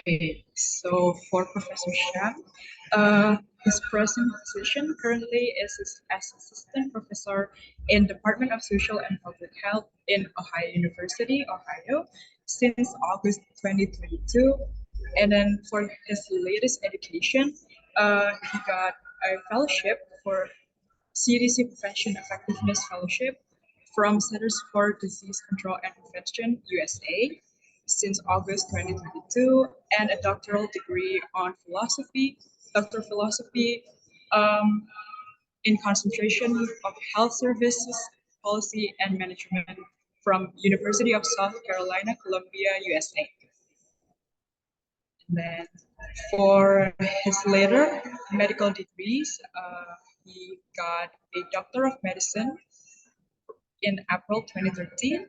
Okay, so for Professor Shyam, his present position currently is as assistant professor in Department of Social and Public Health in Ohio University, Ohio, since August 2022. And then for his latest education, he got a fellowship for CDC Prevention Effectiveness Fellowship from Centers for Disease Control and Prevention, USA, since August 2022, and a doctoral degree on philosophy, doctor of philosophy, um, in concentration of health services, policy, and management from University of South Carolina, Columbia, USA. And then for his later medical degrees, he got a Doctor of Medicine in April 2013,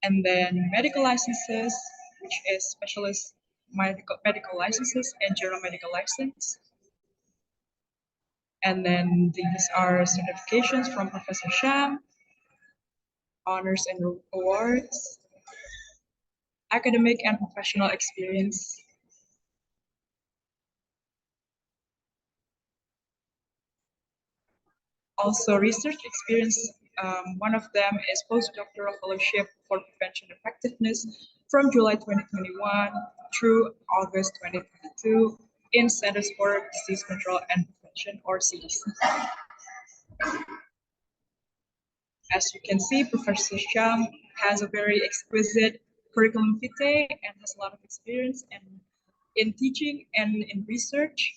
and then medical licenses, which is specialist medical licenses and general medical license. And then these are certifications from Professor Sham, honors and awards, academic and professional experience. Also research experience. One of them is postdoctoral fellowship for prevention effectiveness from July 2021 through August 2022 in Centers for Disease Control and Prevention, or CDC. As you can see, Professor Sham has a very exquisite curriculum vitae and has a lot of experience in teaching and in research.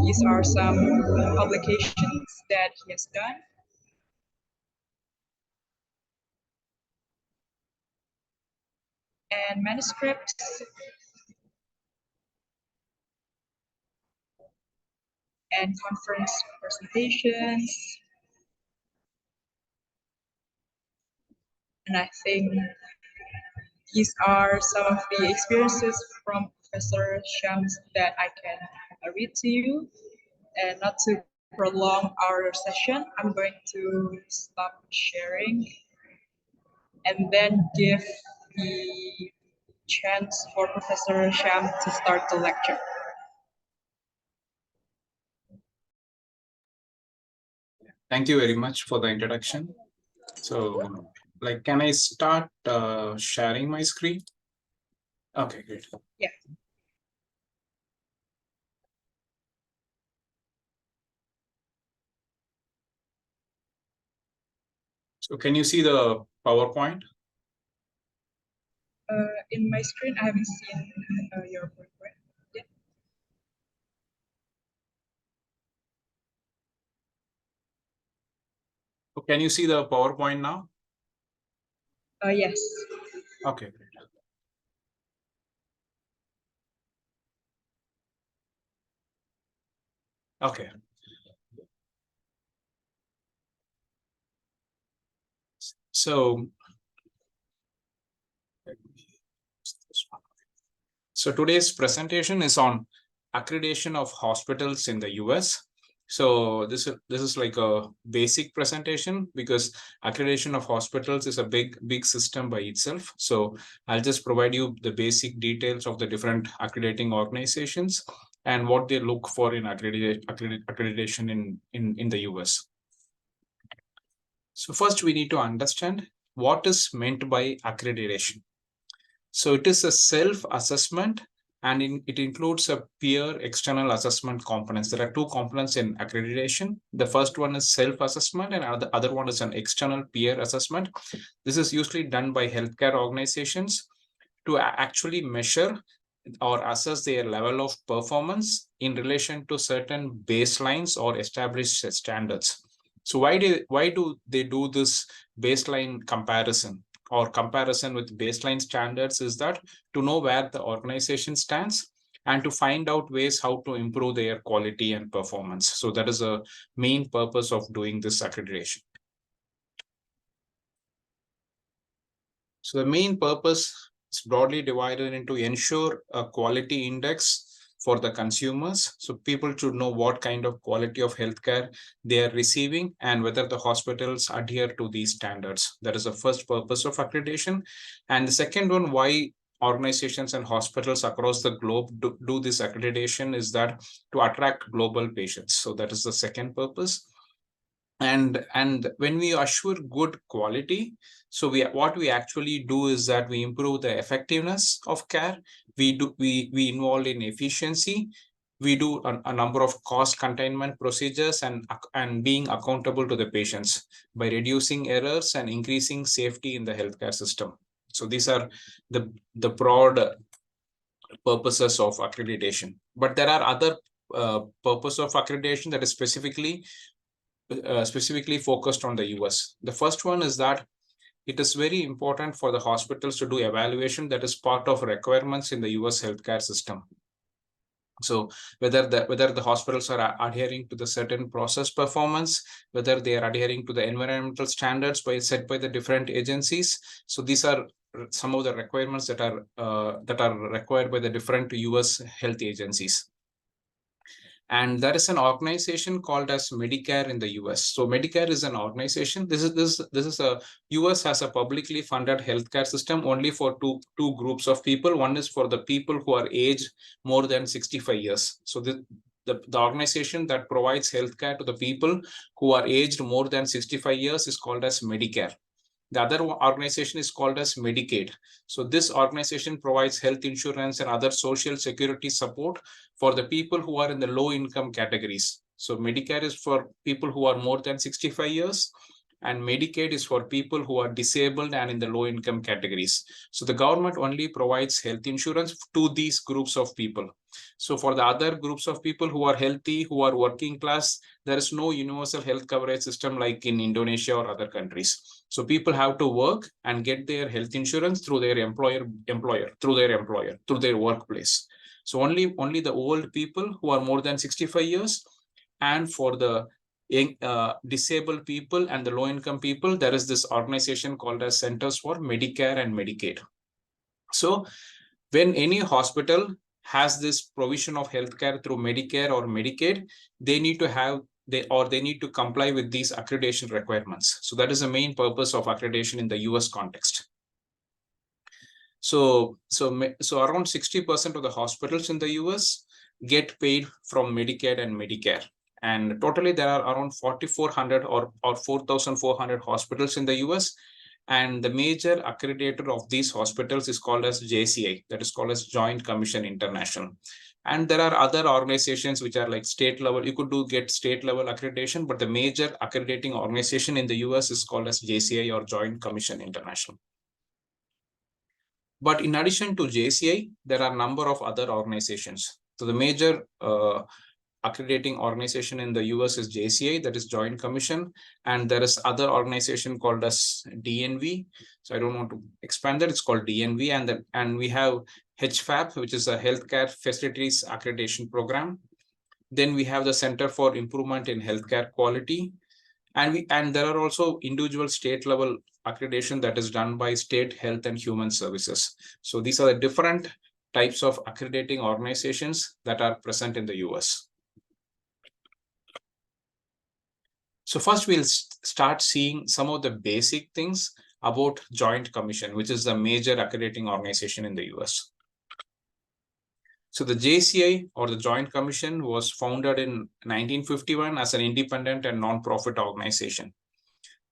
These are some publications that he has done. And manuscripts and conference presentations. And I think these are some of the experiences from Professor Shams that I can read to you. And not to prolong our session, I'm going to stop sharing and then give the chance for Professor Sham to start the lecture. Thank you very much for the introduction. So, can I start sharing my screen? Okay, great. Yeah. So, can you see the PowerPoint? In my screen, I haven't seen your PowerPoint yet. So can you see the PowerPoint now? Yes. Okay, great. Okay. So today's presentation is on accreditation of hospitals in the US. So this is like a basic presentation because accreditation of hospitals is a big system by itself. So I'll just provide you the basic details of the different accrediting organizations and what they look for in accreditation in the US. So first we need to understand what is meant by accreditation. So it is a self-assessment and it includes a peer external assessment components. There are two components in accreditation. The first one is self-assessment and the other one is an external peer assessment. This is usually done by healthcare organizations to actually measure or assess their level of performance in relation to certain baselines or established standards. So why do they do this baseline comparison or comparison with baseline standards? Is that to know where the organization stands and to find out ways how to improve their quality and performance. So that is a main purpose of doing this accreditation. So the main purpose is broadly divided into ensure a quality index for the consumers. So people should know what kind of quality of healthcare they are receiving and whether the hospitals adhere to these standards. That is the first purpose of accreditation. And the second one, why organizations and hospitals across the globe do this accreditation, is that to attract global patients. So that is the second purpose. And when we assure good quality, so what we actually do is that we improve the effectiveness of care. We involve in efficiency. We do a number of cost containment procedures and being accountable to the patients by reducing errors and increasing safety in the healthcare system. So these are the broad purposes of accreditation. But there are other purpose of accreditation that is specifically focused on the US. The first one is that it is very important for the hospitals to do evaluation that is part of requirements in the US healthcare system. So whether the hospitals are adhering to the certain process performance, whether they are adhering to the environmental standards set by the different agencies. So these are some of the requirements that are required by the different US health agencies. And there is an organization called as Medicare in the US. So Medicare is an organization. This is a US has a publicly funded healthcare system only for two groups of people. One is for the people who are aged more than 65 years. So the organization that provides healthcare to the people who are aged more than 65 years is called as Medicare. The other organization is called as Medicaid. So this organization provides health insurance and other social security support for the people who are in the low income categories. So Medicare is for people who are more than 65 years, and Medicaid is for people who are disabled and in the low income categories. So the government only provides health insurance to these groups of people. So for the other groups of people who are healthy, who are working class, there is no universal health coverage system like in Indonesia or other countries. So people have to work and get their health insurance through their employer, through their workplace. So only the old people who are more than 65 years, and for the disabled people and the low income people, there is this organization called as Centers for Medicare and Medicaid. So when any hospital has this provision of healthcare through Medicare or Medicaid, they need to comply with these accreditation requirements. So that is the main purpose of accreditation in the US context. So around 60% of the hospitals in the US get paid from Medicaid and Medicare. And totally there are around 4,400 or 4,400 hospitals in the US. And the major accreditor of these hospitals is called as JCI, that is called as Joint Commission International. And there are other organizations which are like state level. You could get state level accreditation, but the major accrediting organization in the US is called as JCI or Joint Commission International. But in addition to JCI, there are a number of other organizations. So the major accrediting organization in the US is JCI, that is Joint Commission, and there is other organization called as DNV. So I don't want to expand that. It's called DNV, and we have HFAP, which is a Healthcare Facilities Accreditation Program. Then we have the Center for Improvement in Healthcare Quality, and there are also individual state level accreditation that is done by State Health and Human Services. So these are the different types of accrediting organizations that are present in the US. So first we'll start seeing some of the basic things about Joint Commission, which is the major accrediting organization in the US. So the JCI, or the Joint Commission, was founded in 1951 as an independent and non-profit organization.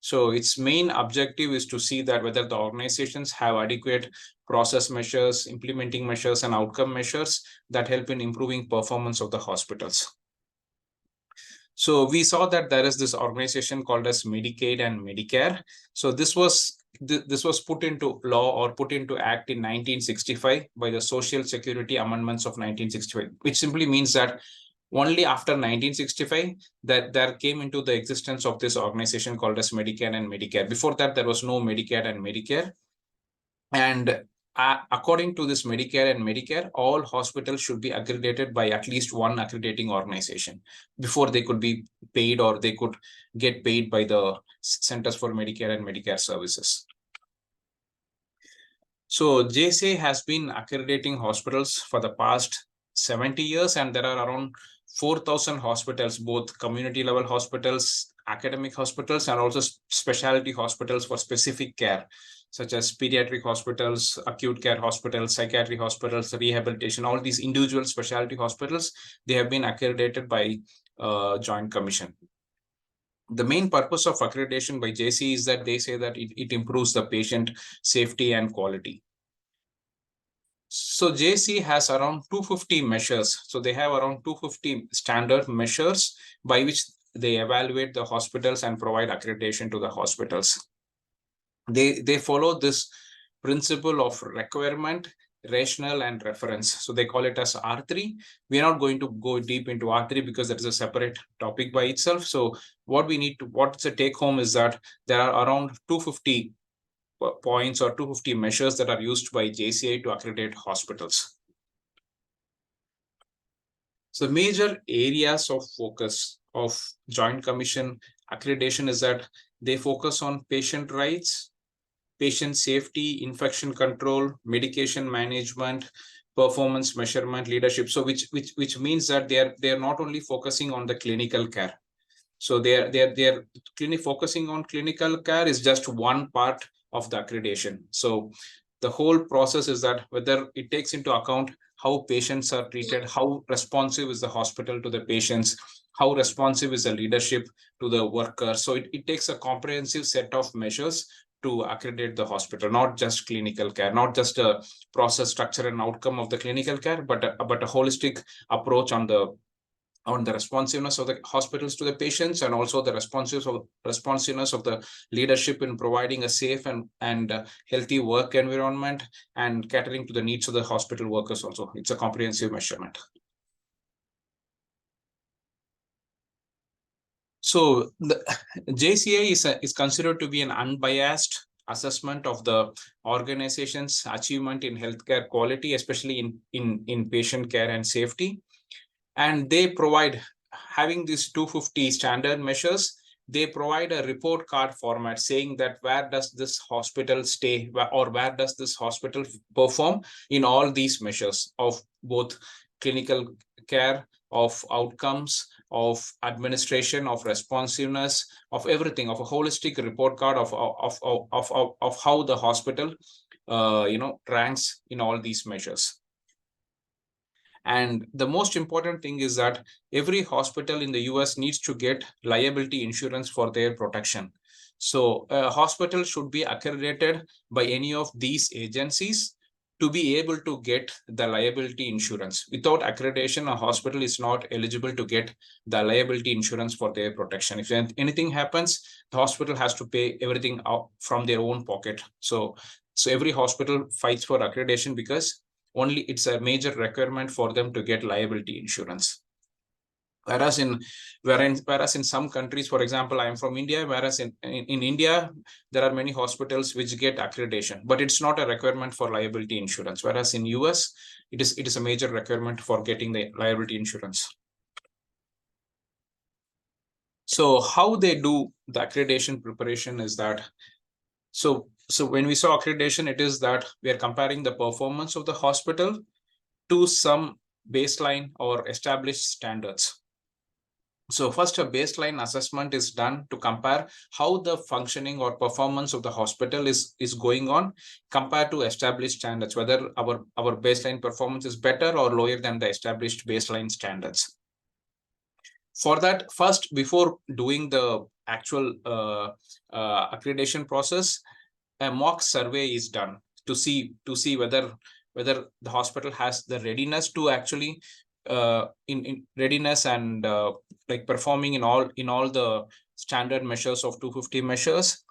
So its main objective is to see that whether the organizations have adequate process measures, implementing measures, and outcome measures that help in improving performance of the hospitals. So we saw that there is this organization called as Medicaid and Medicare. So this was put into law or put into act in 1965 by the Social Security Amendments of 1965, which simply means that only after 1965 that there came into the existence of this organization called as Medicare and Medicare. Before that, there was no Medicare and Medicare. And according to this Medicare and Medicare, all hospitals should be accredited by at least one accrediting organization before they could be paid, or they could get paid by the Centers for Medicare and Medicare Services. So JCA has been accrediting hospitals for the past 70 years, and there are around 4,000 hospitals, both community level hospitals, academic hospitals, and also specialty hospitals for specific care, such as pediatric hospitals, acute care hospitals, psychiatric hospitals, rehabilitation. All these individual specialty hospitals, they have been accredited by Joint Commission. The main purpose of accreditation by JC is that they say that it improves the patient safety and quality. So JC has around 250 measures. So they have around 250 standard measures by which they evaluate the hospitals and provide accreditation to the hospitals. They follow this principle of requirement, rational, and reference. So they call it as R3. We are not going to go deep into R3 because that is a separate topic by itself. So what's the take home is that there are around 250 points or 250 measures that are used by JCI to accredit hospitals. So major areas of focus of Joint Commission accreditation is that they focus on patient rights, patient safety, infection control, medication management, performance measurement, leadership. So which means that they're not only focusing on the clinical care. So they're focusing on clinical care is just one part of the accreditation. So the whole process is that whether it takes into account how patients are treated, how responsive is the hospital to the patients, how responsive is the leadership to the workers. So it takes a comprehensive set of measures to accredit the hospital, not just clinical care, not just a process, structure, and outcome of the clinical care, but a holistic approach on the responsiveness of the hospitals to the patients, and also the responsiveness of the leadership in providing a safe and healthy work environment and catering to the needs of the hospital workers also. It's a comprehensive measurement. So the JCI is considered to be an unbiased assessment of the organization's achievement in healthcare quality, especially in patient care and safety. And they provide, having these 250 standard measures, they provide a report card format saying that where does this hospital stay, or where does this hospital perform in all these measures of both clinical care, of outcomes, of administration, of responsiveness, of everything, of a holistic report card of how the hospital ranks in all these measures. And the most important thing is that every hospital in the US needs to get liability insurance for their protection. So a hospital should be accredited by any of these agencies to be able to get the liability insurance. Without accreditation, a hospital is not eligible to get the liability insurance for their protection. If anything happens, the hospital has to pay everything out from their own pocket. So every hospital fights for accreditation because only it's a major requirement for them to get liability insurance. Whereas in some countries, for example, I am from India, whereas in India, there are many hospitals which get accreditation, but it's not a requirement for liability insurance. Whereas in US, it is a major requirement for getting the liability insurance. So how they do the accreditation preparation is that, so when we saw accreditation, it is that we are comparing the performance of the hospital to some baseline or established standards. So first, a baseline assessment is done to compare how the functioning or performance of the hospital is going on compared to established standards, whether our baseline performance is better or lower than the established baseline standards. For that, first, before doing the actual accreditation process, a mock survey is done to see whether the hospital has the readiness to actually in readiness and like performing in all the standard measures of 250 measures,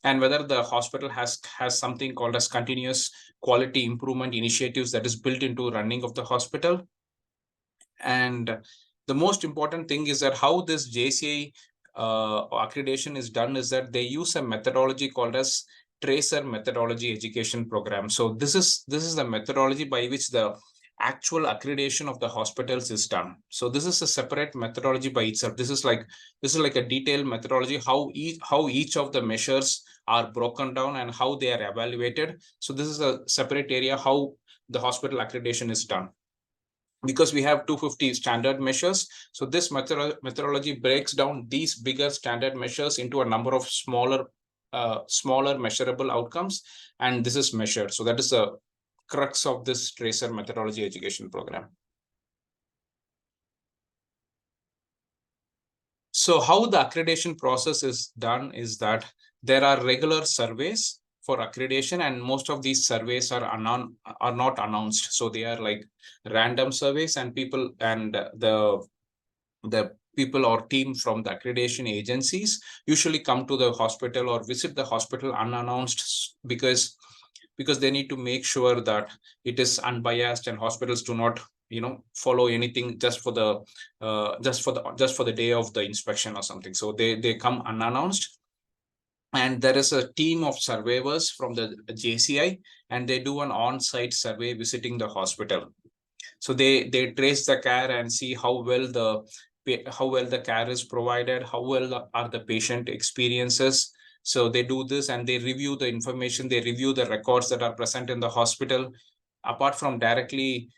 and whether the hospital has something called as continuous quality improvement initiatives that is built into running of the hospital. And the most important thing is that how this JCI accreditation is done is that they use a methodology called as tracer methodology education program. So this is the methodology by which the actual accreditation of the hospitals is done. So this is a separate methodology by itself. This is like a detailed methodology how each of the measures are broken down and how they are evaluated. So this is a separate area how the hospital accreditation is done. because we have 250 standard measures. So this methodology breaks down these bigger standard measures into a number of smaller measurable outcomes, and this is measured. So that is the crux of this tracer methodology education program. So how the accreditation process is done is that there are regular surveys for accreditation, and most of these surveys are not announced. So they are like random surveys, and the people or team from the accreditation agencies usually come to the hospital or visit the hospital unannounced, because they need to make sure that it is unbiased and hospitals do not follow anything just for the day of the inspection or something. So they come unannounced, and there is a team of surveyors from the JCI, and they do an on-site survey visiting the hospital. So they trace the care and see how well the care is provided, how well are the patient experiences. So they do this and they review the information, they review the records that are present in the hospital. Apart from directly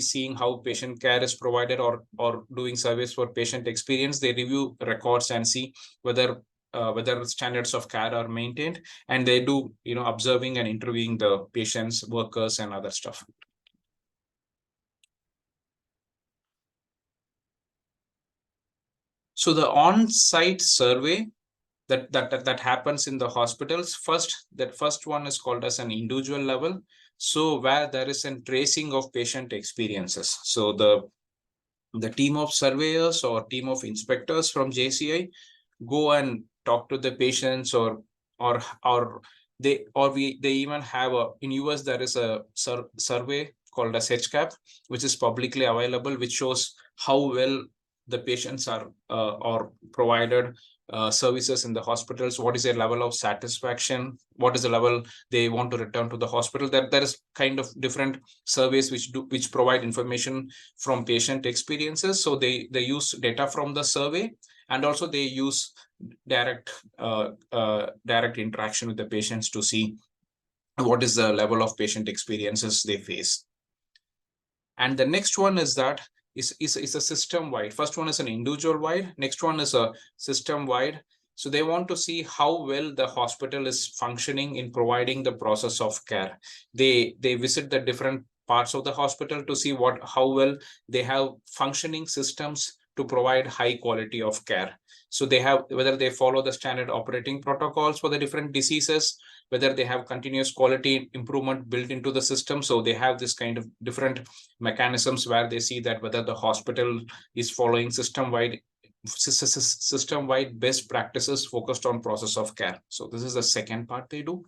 seeing how patient care is provided or doing surveys for patient experience, they review records and see whether standards of care are maintained, and they do observing and interviewing the patients, workers, and other stuff. So the on-site survey that happens in the hospitals, that first one is called as an individual level. So where there is a tracing of patient experiences. So the team of surveyors or team of inspectors from JCI go and talk to the patients, they even have in US there is a survey called as HCAP, which is publicly available, which shows how well the patients are or provided services in the hospitals, what is their level of satisfaction, what is the level they want to return to the hospital. That there is kind of different surveys which provide information from patient experiences. So they use data from the survey, and also they use direct interaction with the patients to see what is the level of patient experiences they face. And the next one is a system wide. First one is an individual wide, next one is a system wide. So they want to see how well the hospital is functioning in providing the process of care. They visit the different parts of the hospital to see how well they have functioning systems to provide high quality of care. So they have whether they follow the standard operating protocols for the different diseases, whether they have continuous quality improvement built into the system. So they have this kind of different mechanisms where they see that whether the hospital is following system-wide best practices focused on process of care. So this is the second part they do.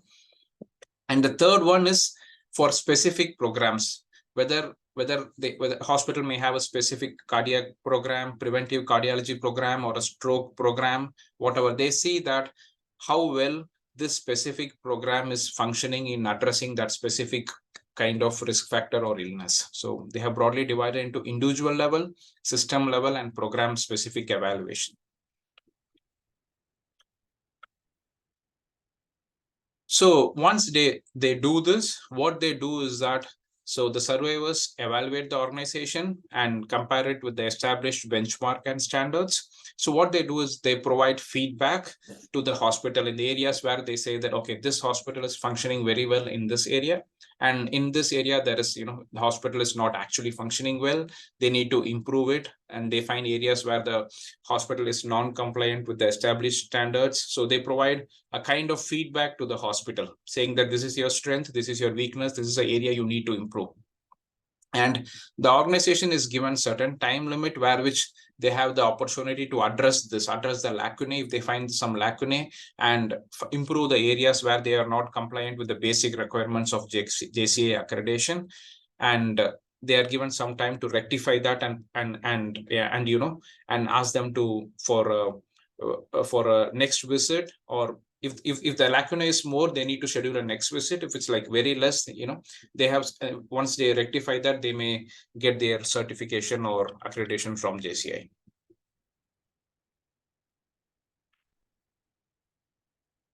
And the third one is for specific programs, whether hospital may have a specific cardiac program, preventive cardiology program, or a stroke program, whatever. They see that how well this specific program is functioning in addressing that specific kind of risk factor or illness. So they have broadly divided into individual level, system level, and program specific evaluation. So once they do this, what they do is that, so the surveyors evaluate the organization and compare it with the established benchmark and standards. So what they do is they provide feedback to the hospital in the areas where they say that, okay, this hospital is functioning very well in this area, and in this area there is, the hospital is not actually functioning well, they need to improve it. And they find areas where the hospital is non-compliant with the established standards. So they provide a kind of feedback to the hospital saying that this is your strength, this is your weakness, this is the area you need to improve. And the organization is given certain time limit where which they have the opportunity to address the lacunae if they find some lacunae, and improve the areas where they are not compliant with the basic requirements of JCA accreditation. And they are given some time to rectify that and ask them to for a next visit, or if the lacuna is more, they need to schedule a next visit. If it's like very less, they have once they rectify that, they may get their certification or accreditation from JCI.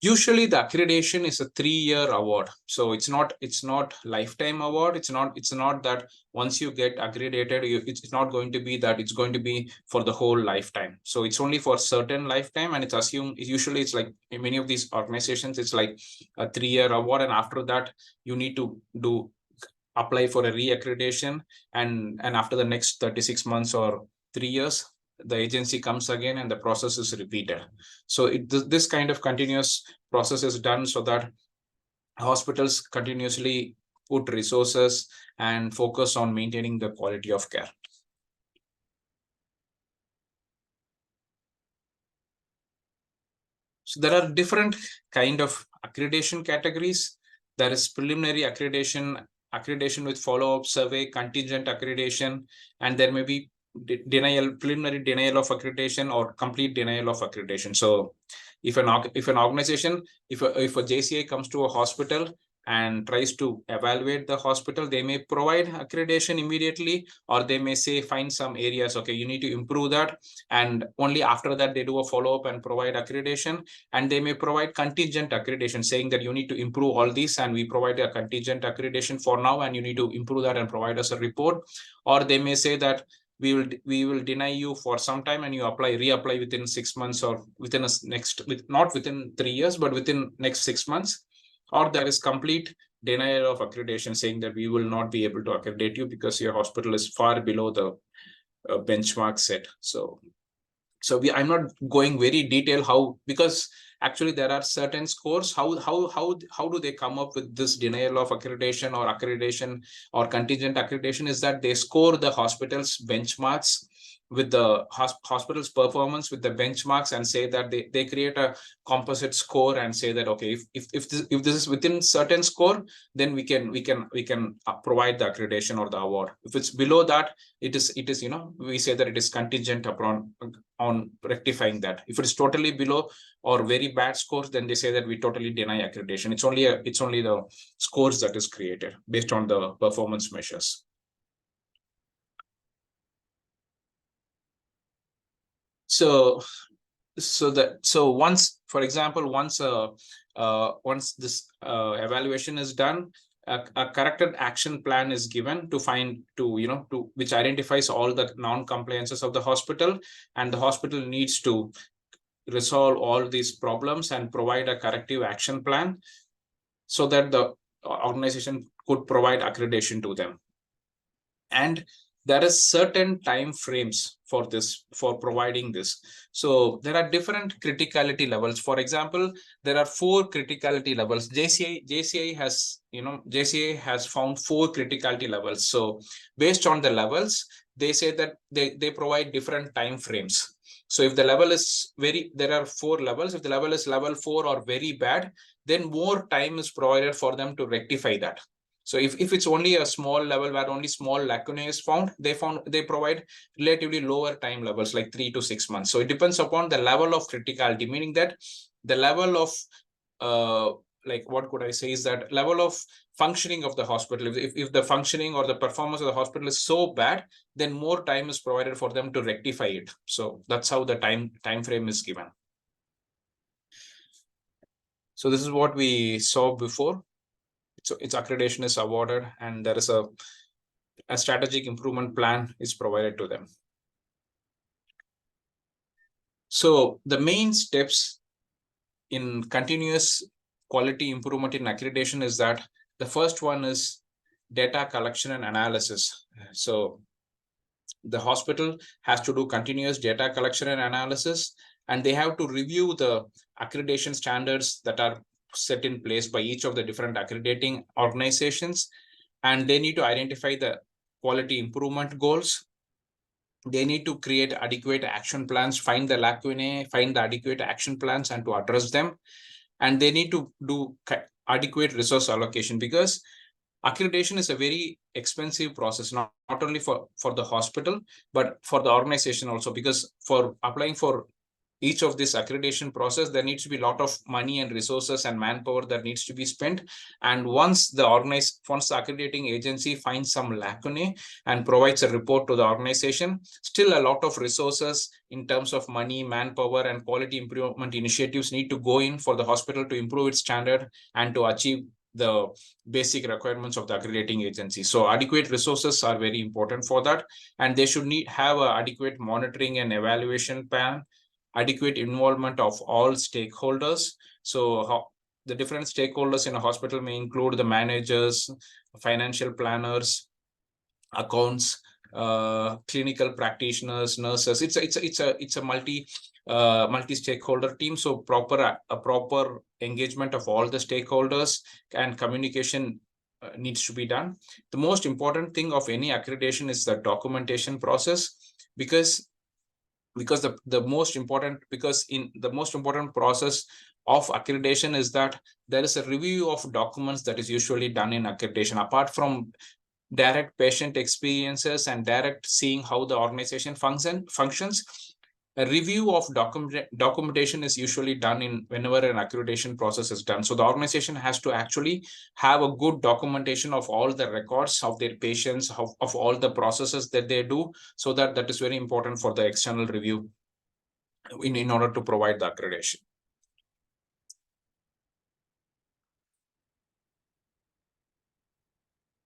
Usually the accreditation is a 3-year award, so it's not lifetime award. It's not that once you get accredited, it's not going to be that it's going to be for the whole lifetime. So it's only for certain lifetime, and it's assumed usually it's like in many of these organizations it's like a 3-year award, and after that you need to apply for a re-accreditation, and after the next 36 months or 3 years, the agency comes again and the process is repeated. So this kind of continuous process is done so that hospitals continuously put resources and focus on maintaining the quality of care. So there are different kind of accreditation categories. There is preliminary accreditation with follow-up survey, contingent accreditation, and there may be preliminary denial of accreditation or complete denial of accreditation. So if an organization, if a JCI comes to a hospital and tries to evaluate the hospital, they may provide accreditation immediately, or they may say find some areas, okay, you need to improve that, and only after that they do a follow-up and provide accreditation. And they may provide contingent accreditation saying that you need to improve all these, and we provide a contingent accreditation for now, and you need to improve that and provide us a report. Or they may say that we will deny you for some time, and you reapply within 6 months, or within not within 3 years, but within next 6 months. Or there is complete denial of accreditation saying that we will not be able to accredit you because your hospital is far below the benchmark set. So I'm not going very detailed how, because actually there are certain scores. How do they come up with this denial of accreditation or accreditation or contingent accreditation? Is that they score the hospital's benchmarks with the hospital's performance with the benchmarks, and say that they create a composite score and say that, okay, if this is within certain score, then we can provide the accreditation or the award. If it's below that, it is we say that it is contingent upon on rectifying that. If it is totally below or very bad scores, then they say that we totally deny accreditation. It's only the scores that is created based on the performance measures. So once, for example, once this evaluation is done, a corrected action plan is given to which identifies all the non-compliances of the hospital, and the hospital needs to resolve all these problems and provide a corrective action plan so that the organization could provide accreditation to them. And there is certain time frames for providing this. So there are different criticality levels. For example, there are 4 criticality levels. JCI has found 4 criticality levels. So based on the levels, they say that they provide different time frames. So if the level is there are 4 levels. If the level is level 4 or very bad, then more time is provided for them to rectify that. So if it's only a small level where only small lacunae is found, they provide relatively lower time levels, like 3 to 6 months. So it depends upon the level of criticality, meaning that the level of what could I say is that level of functioning of the hospital. If the functioning or the performance of the hospital is so bad, then more time is provided for them to rectify it. So that's how the time frame is given. So this is what we saw before. So its accreditation is awarded, and there is a strategic improvement plan is provided to them. So the main steps in continuous quality improvement in accreditation is that the first one is data collection and analysis. So the hospital has to do continuous data collection and analysis, and they have to review the accreditation standards that are set in place by each of the different accrediting organizations, and they need to identify the quality improvement goals. They need to create adequate action plans, find the lacunae, find the adequate action plans, and to address them. And they need to do adequate resource allocation, because accreditation is a very expensive process, not only for the hospital, but for the organization also, because for applying for each of this accreditation process, there needs to be a lot of money and resources and manpower that needs to be spent. And once the accrediting agency finds some lacunae and provides a report to the organization, still a lot of resources in terms of money, manpower, and quality improvement initiatives need to go in for the hospital to improve its standard and to achieve the basic requirements of the accrediting agency. So adequate resources are very important for that, and they should have a adequate monitoring and evaluation plan, adequate involvement of all stakeholders. So the different stakeholders in a hospital may include the managers, financial planners, accounts, clinical practitioners, nurses. It's a multi stakeholder team. So a proper engagement of all the stakeholders and communication needs to be done. The most important thing of any accreditation is the documentation process, because the most important process of accreditation is that there is a review of documents that is usually done in accreditation. Apart from direct patient experiences and direct seeing how the organization functions, a review of documentation is usually done in whenever an accreditation process is done. So the organization has to actually have a good documentation of all the records of their patients, of all the processes that they do, so that is very important for the external review in order to provide the accreditation.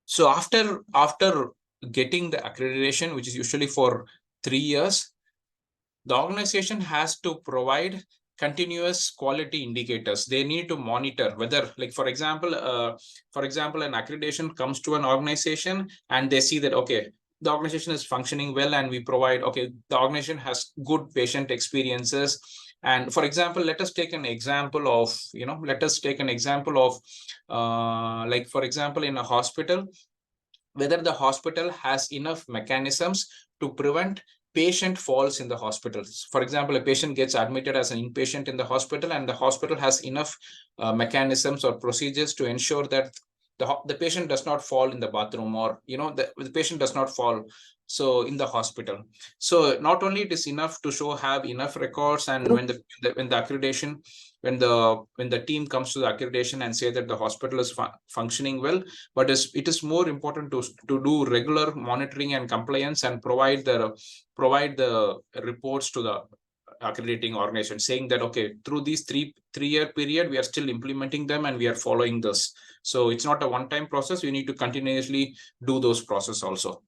So after getting the accreditation, which is usually for 3 years, the organization has to provide continuous quality indicators. They need to monitor whether, like, for example, an accreditation comes to an organization and they see that, okay, the organization is functioning well, and we provide, okay, the organization has good patient experiences. And for example, let us take an example of, like, for example, in a hospital, whether the hospital has enough mechanisms to prevent patient falls in the hospitals. For example, a patient gets admitted as an inpatient in the hospital, and the hospital has enough mechanisms or procedures to ensure that the patient does not fall in the bathroom, or the patient does not fall so in the hospital. So not only it is enough to have enough records, and when the accreditation, when the team comes to the accreditation and say that the hospital is functioning well, but it is more important to do regular monitoring and compliance, and provide the reports to the accrediting organization, saying that, okay, through these three-year period, we are still implementing them and we are following this. So it's not a one-time process. We need to continuously do those process also.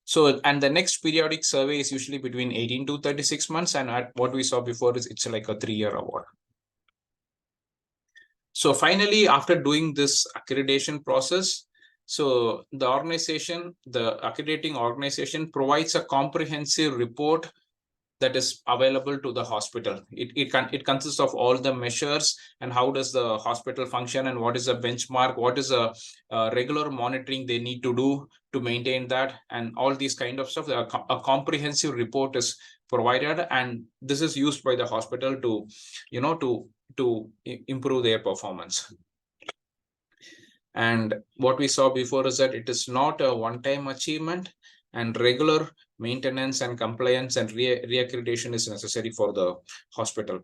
So, and the next periodic survey is usually between 18 to 36 months. And what we saw before is it's like a 3-year award. So finally, after doing this accreditation process, so the accrediting organization provides a comprehensive report that is available to the hospital. It consists of all the measures and how does the hospital function, and what is the benchmark, what is a regular monitoring they need to do to maintain that, and all these kind of stuff. A comprehensive report is provided, and this is used by the hospital to improve their performance. And what we saw before is that it is not a one-time achievement, and regular maintenance and compliance and reaccreditation is necessary for the hospital.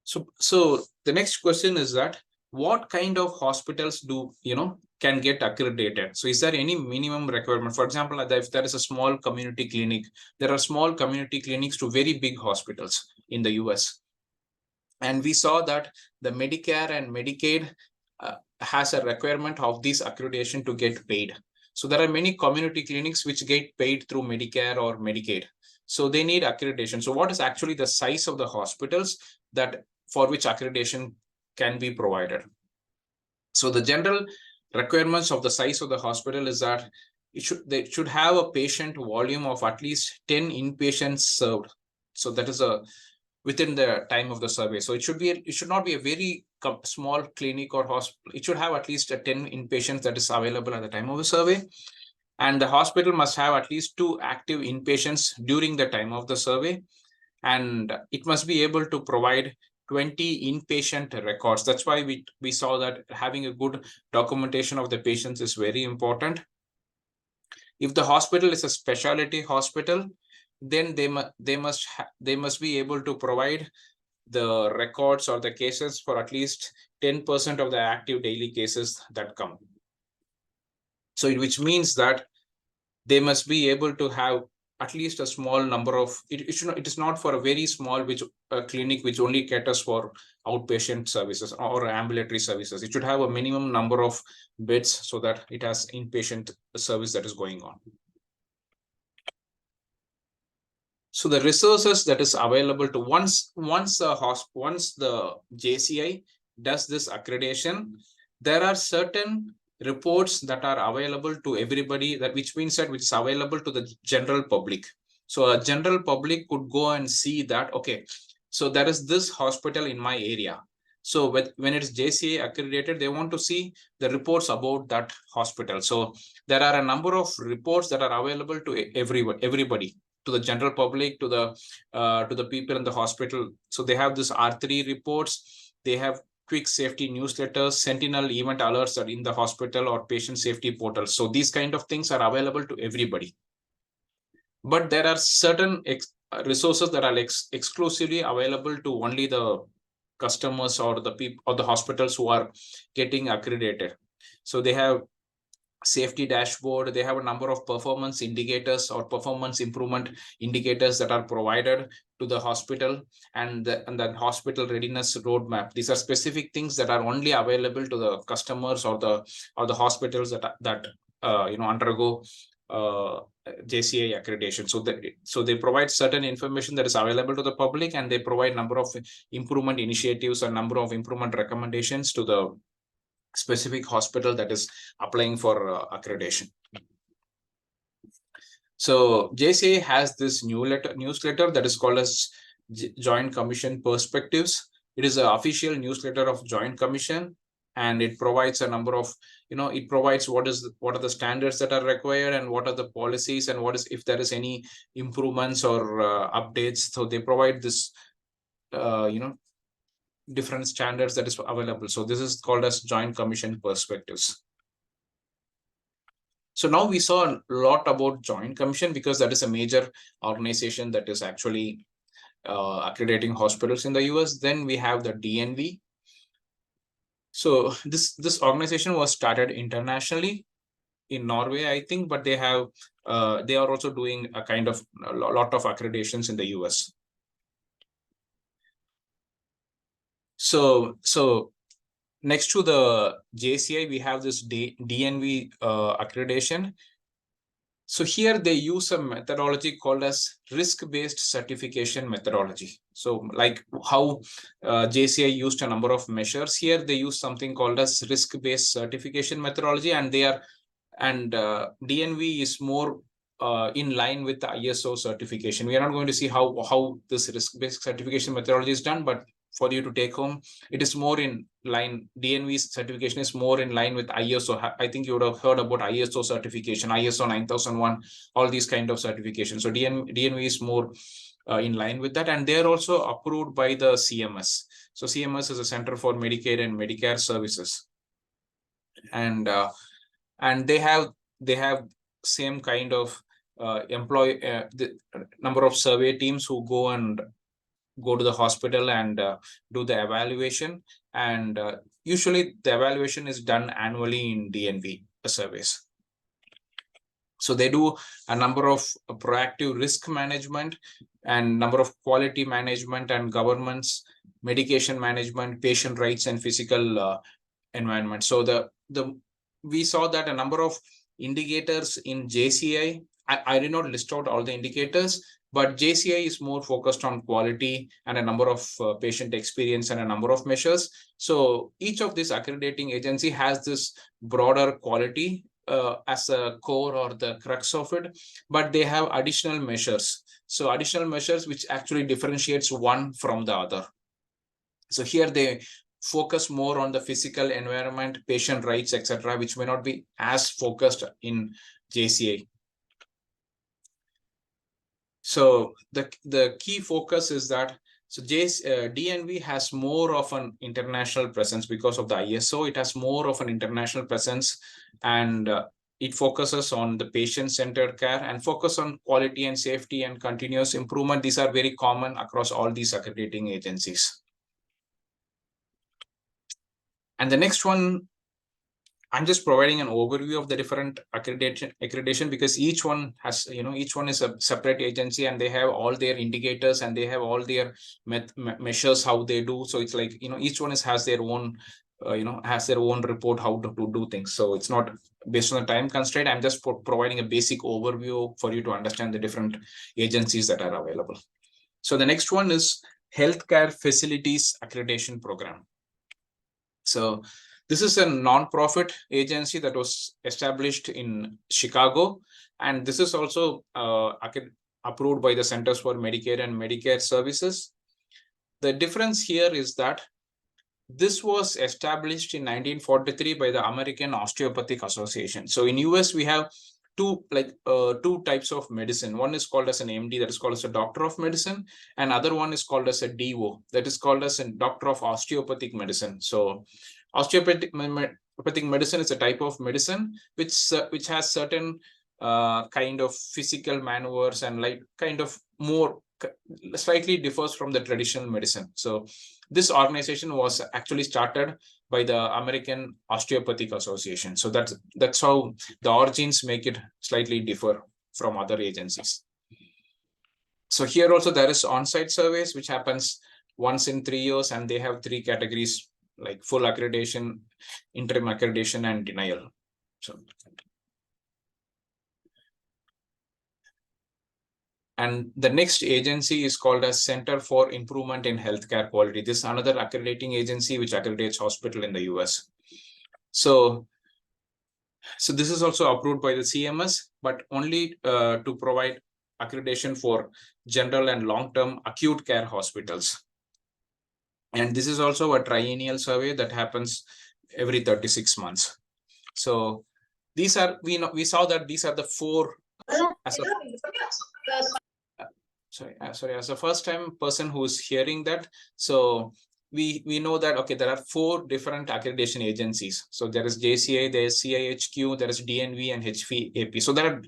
So the next question is that what kind of hospitals can get accredited? So is there any minimum requirement? For example, if there is a small community clinic, there are small community clinics to very big hospitals in the US. And we saw that the Medicare and Medicaid has a requirement of this accreditation to get paid. So there are many community clinics which get paid through Medicare or Medicaid. So they need accreditation. So what is actually the size of the hospitals that for which accreditation can be provided? So the general requirements of the size of the hospital is that they should have a patient volume of at least 10 inpatients served. So that is within the time of the survey. So it should not be a very small clinic or hospital. It should have at least 10 inpatients that is available at the time of the survey. And the hospital must have at least 2 active inpatients during the time of the survey. And it must be able to provide 20 inpatient records. That's why we saw that having a good documentation of the patients is very important. If the hospital is a specialty hospital, then they must be able to provide the records or the cases for at least 10% of the active daily cases that come. So which means that they must be able to have at least a small number of it is not for a very small clinic which only caters for outpatient services or ambulatory services. It should have a minimum number of beds so that it has inpatient service that is going on. So the resources that is available to once the JCI does this accreditation, there are certain reports that are available to everybody, that which means that which is available to the general public. So a general public could go and see that, okay, so there is this hospital in my area. So when it's JCI accredited, they want to see the reports about that hospital. So there are a number of reports that are available to everybody, to the general public, to the people in the hospital. So they have this R3 reports, they have quick safety newsletters, sentinel event alerts are in the hospital or patient safety portals. So these kind of things are available to everybody. But there are certain resources that are exclusively available to only the customers or the people or the hospitals who are getting accredited. So they have safety dashboard, they have a number of performance indicators or performance improvement indicators that are provided to the hospital, and the hospital readiness roadmap. These are specific things that are only available to the customers or the hospitals that undergo JCI accreditation. So they provide certain information that is available to the public, and they provide number of improvement initiatives and number of improvement recommendations to the specific hospital that is applying for accreditation. So JCI has this newsletter that is called as Joint Commission Perspectives. It is an official newsletter of Joint Commission, and it provides a number of, it provides what are the standards that are required, and what are the policies, and what is, if there is any improvements or updates. So they provide this different standards that is available. So this is called as Joint Commission Perspectives. So now we saw a lot about Joint Commission because that is a major organization that is actually accrediting hospitals in the US. Then we have the DNV. So this organization was started internationally in Norway, I think, but they are also doing a lot of accreditations in the US. So next to the JCI, we have this DNV accreditation. So here they use a methodology called as risk-based certification methodology. So like how JCI used a number of measures, here they use something called as risk-based certification methodology, and DNV is more in line with the ISO certification. We are not going to see how this risk-based certification methodology is done, but for you to take home, it is more in line. DNV's certification is more in line with ISO. I think you would have heard about ISO certification, ISO 9001, all these kind of certifications. So DNV is more in line with that, and they are also approved by the CMS. So CMS is a Center for Medicaid and Medicare Services, and they have same kind of the number of survey teams who go to the hospital and do the evaluation, and usually the evaluation is done annually in DNV surveys. So they do a number of proactive risk management and number of quality management and governance, medication management, patient rights, and physical environment. So we saw that a number of indicators in JCI. I did not list out all the indicators, but JCI is more focused on quality and a number of patient experience and a number of measures. So each of this accrediting agency has this broader quality as a core or the crux of it, but they have additional measures. So additional measures which actually differentiates one from the other. So here they focus more on the physical environment, patient rights, etc., which may not be as focused in JCI. So the key focus is that DNV has more of an international presence because of the ISO. It has more of an international presence, and it focuses on the patient-centered care and focus on quality and safety and continuous improvement. These are very common across all these accrediting agencies. And the next one, I'm just providing an overview of the different accreditation because each one has, each one is a separate agency and they have all their indicators and they have all their measures, how they do. So it's like, each one has their own, has their own report, how to do things. So it's not based on the time constraint. I'm just providing a basic overview for you to understand the different agencies that are available. So the next one is Healthcare Facilities Accreditation Program. So this is a non-profit agency that was established in Chicago, and this is also approved by the Centers for Medicare and Medicare Services. The difference here is that this was established in 1943 by the American Osteopathic Association. So in US, we have two types of medicine. One is called as an MD, that is called as a doctor of medicine, and other one is called as a DO, that is called as a doctor of osteopathic medicine. So osteopathic medicine is a type of medicine which has certain kind of physical maneuvers and like kind of more slightly differs from the traditional medicine. So this organization was actually started by the American Osteopathic Association. So that's how the origins make it slightly differ from other agencies. So here also there is on-site surveys which happens once in 3 years, and they have 3 categories like full accreditation, interim accreditation, and denial. So, and the next agency is called as Center for Improvement in Healthcare Quality. This is another accrediting agency which accreditates hospital in the US. So this is also approved by the CMS, but only to provide accreditation for general and long-term acute care hospitals. And this is also a triennial survey that happens every 36 months. So these are, we saw that these are the 4 as a first time person who's hearing that. So we know that, okay, there are 4 different accreditation agencies. So there is JCI, there is CIHQ, there is DNV, and HVAP. So there are,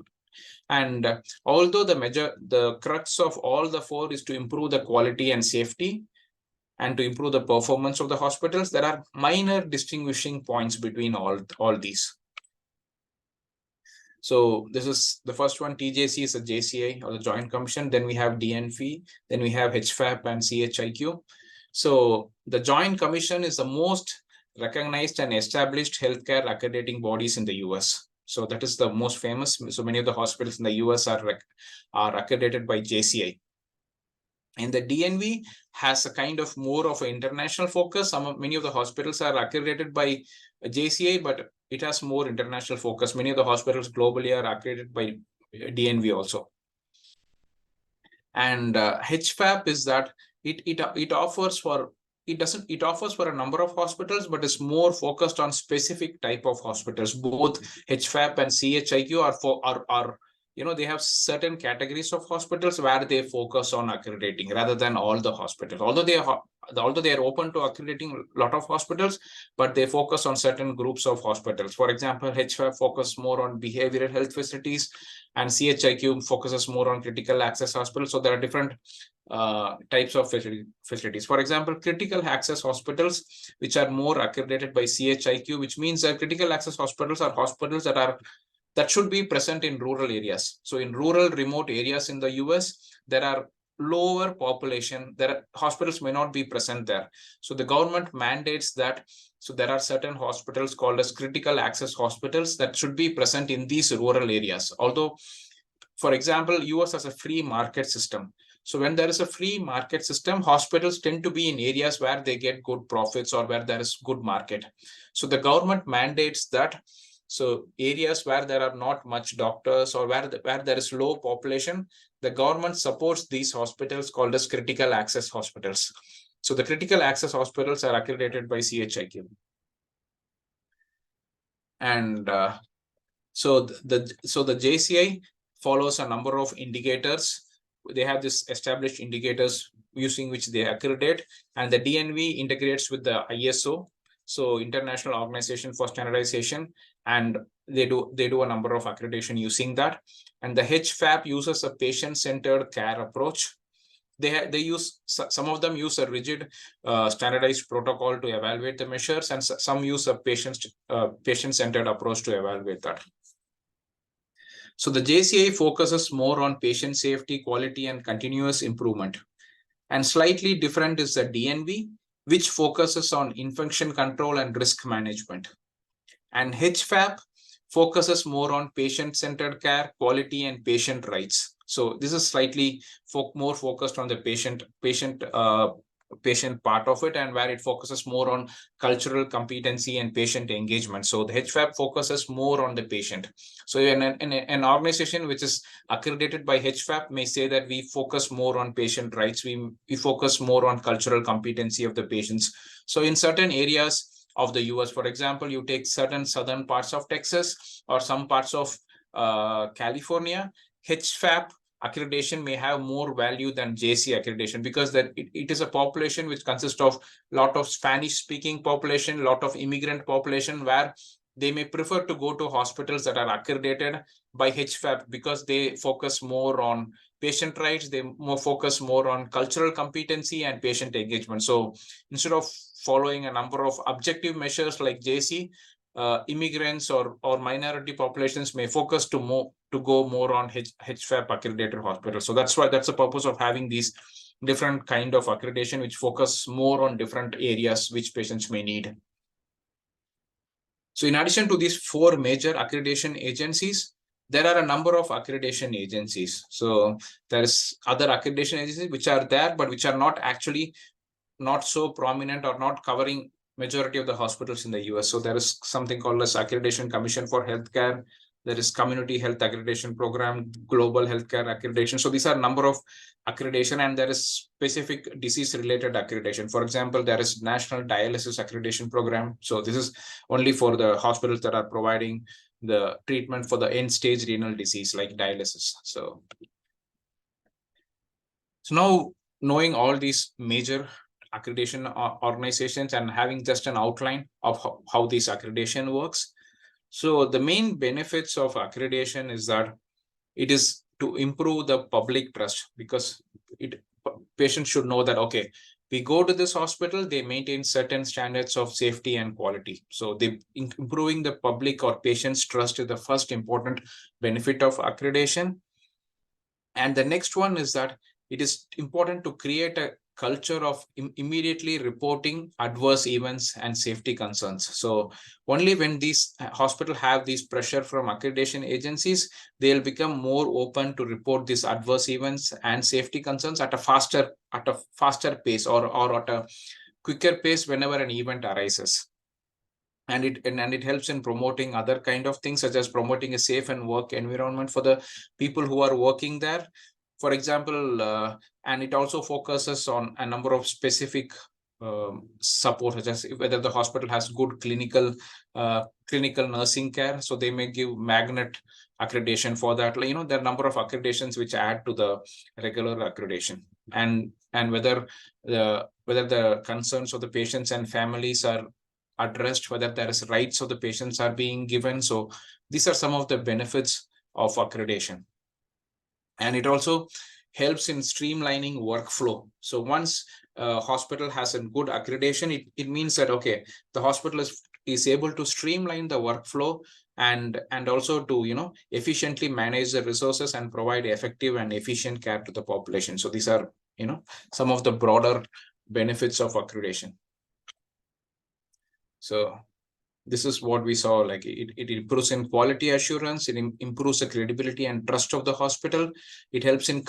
and although the crux of all the 4 is to improve the quality and safety and to improve the performance of the hospitals, there are minor distinguishing points between all these. So this is the first one. TJC is a JCI, or the Joint Commission. Then we have DNV. Then we have HFAP and CHIQ. So the Joint Commission is the most recognized and established healthcare accrediting bodies in the US. So that is the most famous. So many of the hospitals in the US are accredited by JCI. And the DNV has a kind of more of an international focus. Many of the hospitals are accredited by JCI, but it has more international focus. Many of the hospitals globally are accredited by DNV also. And HFAP is that it offers for a number of hospitals, but is more focused on specific type of hospitals. Both HFAP and CHIQ are they have certain categories of hospitals where they focus on accrediting rather than all the hospitals. Although they are open to accrediting a lot of hospitals, but they focus on certain groups of hospitals. For example, HFAP focuses more on behavioral health facilities, and CHIQ focuses more on critical access hospitals. So there are different types of facilities. For example, critical access hospitals, which are more accredited by CHIQ, which means that critical access hospitals are hospitals that should be present in rural areas. So in rural remote areas in the US, there are lower population, hospitals may not be present there. So the government mandates that, so there are certain hospitals called as critical access hospitals that should be present in these rural areas. Although, for example, US has a free market system. So when there is a free market system, hospitals tend to be in areas where they get good profits or where there is good market. So the government mandates that, so areas where there are not much doctors or where there is low population, the government supports these hospitals called as critical access hospitals. So the critical access hospitals are accredited by CHIQ. And so the JCI follows a number of indicators. They have this established indicators using which they accredit, and the DNV integrates with the ISO, so International Organization for Standardization, and they do a number of accreditation using that. And the HFAP uses a patient-centered care approach. They use, some of them use a rigid standardized protocol to evaluate the measures, and some use a patient-centered approach to evaluate that. So the JCI focuses more on patient safety, quality, and continuous improvement. And slightly different is the DNV, which focuses on infection control and risk management. And HFAP focuses more on patient-centered care, quality, and patient rights. So this is slightly more focused on the patient part of it, and where it focuses more on cultural competency and patient engagement. So the HFAP focuses more on the patient. So an organization which is accredited by HFAP may say that we focus more on patient rights, we focus more on cultural competency of the patients. So in certain areas of the US, for example, you take certain southern parts of Texas or some parts of California, HFAP accreditation may have more value than JC accreditation, because that it is a population which consists of a lot of Spanish speaking population, a lot of immigrant population, where they may prefer to go to hospitals that are accredited by HFAP because they focus more on patient rights, they focus more on cultural competency and patient engagement. So instead of following a number of objective measures like JC, immigrants or minority populations may focus to go more on HFAP accredited hospitals. So that's the purpose of having these different kind of accreditation, which focus more on different areas which patients may need. So in addition to these 4 major accreditation agencies, there are a number of accreditation agencies. So there's other accreditation agencies which are there, but which are not actually not so prominent or not covering majority of the hospitals in the US. So there is something called as Accreditation Commission for Healthcare. There is Community Health Accreditation Program, Global Healthcare Accreditation. So these are a number of accreditation, and there is specific disease-related accreditation. For example, there is National Dialysis Accreditation Program. So this is only for the hospitals that are providing the treatment for the end-stage renal disease like dialysis. So now, knowing all these major accreditation organizations and having just an outline of how this accreditation works. So the main benefits of accreditation is that it is to improve the public trust, because patients should know that, okay, we go to this hospital, they maintain certain standards of safety and quality. So improving the public or patients' trust is the first important benefit of accreditation. And the next one is that it is important to create a culture of immediately reporting adverse events and safety concerns. So only when these hospitals have this pressure from accreditation agencies, they'll become more open to report these adverse events and safety concerns at a faster pace, or at a quicker pace whenever an event arises. And it helps in promoting other kind of things, such as promoting a safe and work environment for the people who are working there. For example, and it also focuses on a number of specific support, such as whether the hospital has good clinical nursing care. So they may give magnet accreditation for that. There are a number of accreditations which add to the regular accreditation, and whether the concerns of the patients and families are addressed, whether there is rights of the patients are being given. So these are some of the benefits of accreditation. And it also helps in streamlining workflow. So once a hospital has a good accreditation, it means that, okay, the hospital is able to streamline the workflow and also to efficiently manage the resources and provide effective and efficient care to the population. So these are some of the broader benefits of accreditation. So this is what we saw, like it improves in quality assurance, it improves the credibility and trust of the hospital, it helps in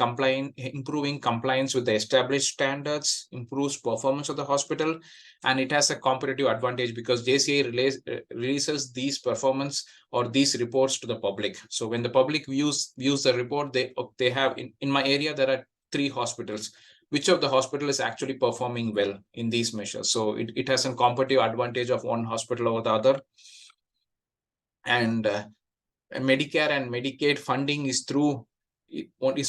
improving compliance with the established standards, improves performance of the hospital, and it has a competitive advantage because JCI releases these performance or these reports to the public. So when the public views the report, they have, in my area there are 3 hospitals. Which of the hospital is actually performing well in these measures? So it has a competitive advantage of one hospital over the other. And Medicare and Medicaid funding is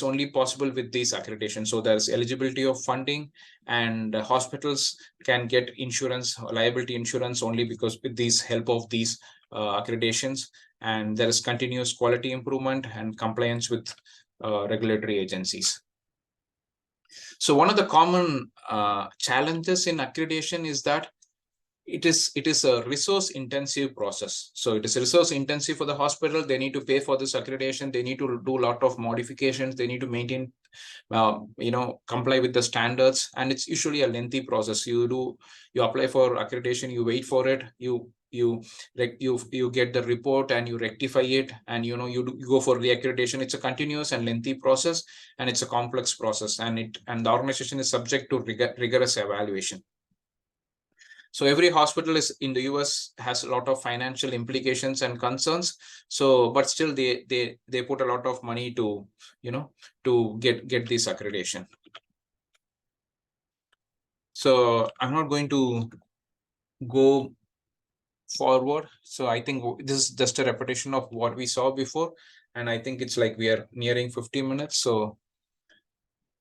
only possible with these accreditation. So there's eligibility of funding, and hospitals can get insurance, liability insurance, only because with these help of these accreditations. and there is continuous quality improvement and compliance with regulatory agencies. So one of the common challenges in accreditation is that it is a resource intensive process. So it is resource intensive for the hospital. They need to pay for this accreditation. They need to do a lot of modifications. They need to maintain, comply with the standards, and it's usually a lengthy process. You apply for accreditation, you wait for it, you get the report and you rectify it, and you go for reaccreditation. It's a continuous and lengthy process, and it's a complex process, and the organization is subject to rigorous evaluation. So every hospital in the US has a lot of financial implications and concerns. So, but still they put a lot of money to, to get this accreditation. So I'm not going to go forward. So I think this is just a repetition of what we saw before. And I think it's like we are nearing 50 minutes. So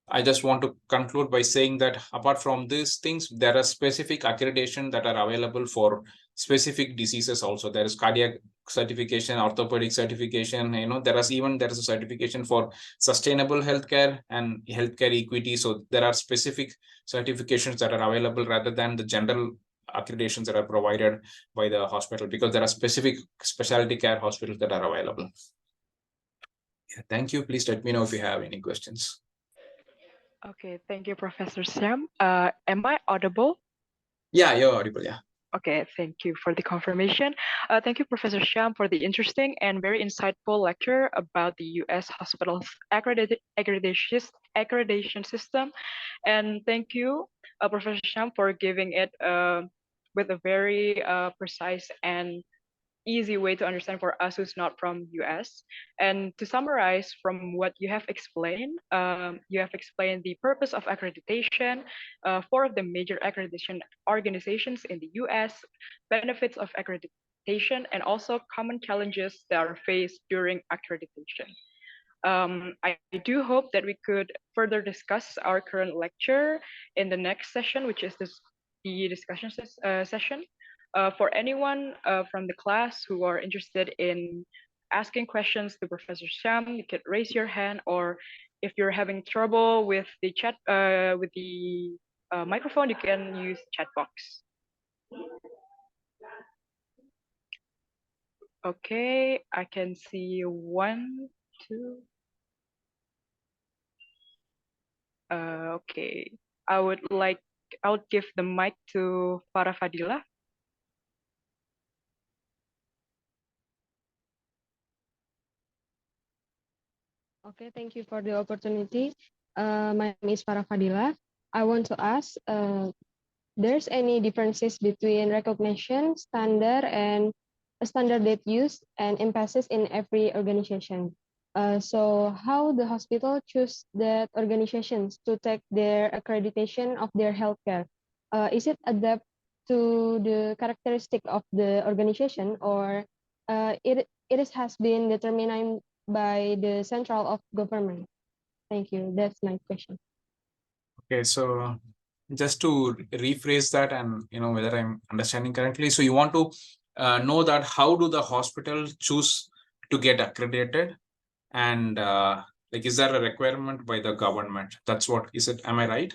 I just want to conclude by saying that apart from these things, there are specific accreditation that are available for specific diseases also. There is cardiac certification, orthopedic certification, there is a certification for sustainable healthcare and healthcare equity. So there are specific certifications that are available rather than the general accreditations that are provided by the hospital, because there are specific specialty care hospitals that are available. Yeah, thank you. Please let me know if you have any questions. Okay, thank you, Professor Shyam. Am I audible? Yeah, you're audible, yeah. Okay, thank you for the confirmation. Thank you, Professor Shyam, for the interesting and very insightful lecture about the U.S. hospitals accreditation system. And thank you, Professor Shyam, for giving it with a very precise and easy way to understand for us who's not from US. And to summarize from what you have explained the purpose of accreditation, four of the major accreditation organizations in the US, benefits of accreditation, and also common challenges that are faced during accreditation. I do hope that we could further discuss our current lecture in the next session, which is the discussion session. For anyone from the class who are interested in asking questions to Professor Shyam, you could raise your hand, or if you're having trouble with the chat, with the microphone, you can use chat box. Okay, I can see 1, 2. Okay, I would give the mic to Farah Fadila. Okay, thank you for the opportunity. My name is Farah Fadila. I want to ask, there's any differences between recognition standard and a standard that used and emphasis in every organization? So how the hospital choose that organizations to take their accreditation of their healthcare? Is it adapt to the characteristic of the organization, or it has been determined by the central of government? Thank you. That's my question. Okay, so just to rephrase that and whether I'm understanding correctly. So you want to know that how do the hospital choose to get accredited, and like is there a requirement by the government? That's what is it? Am I right?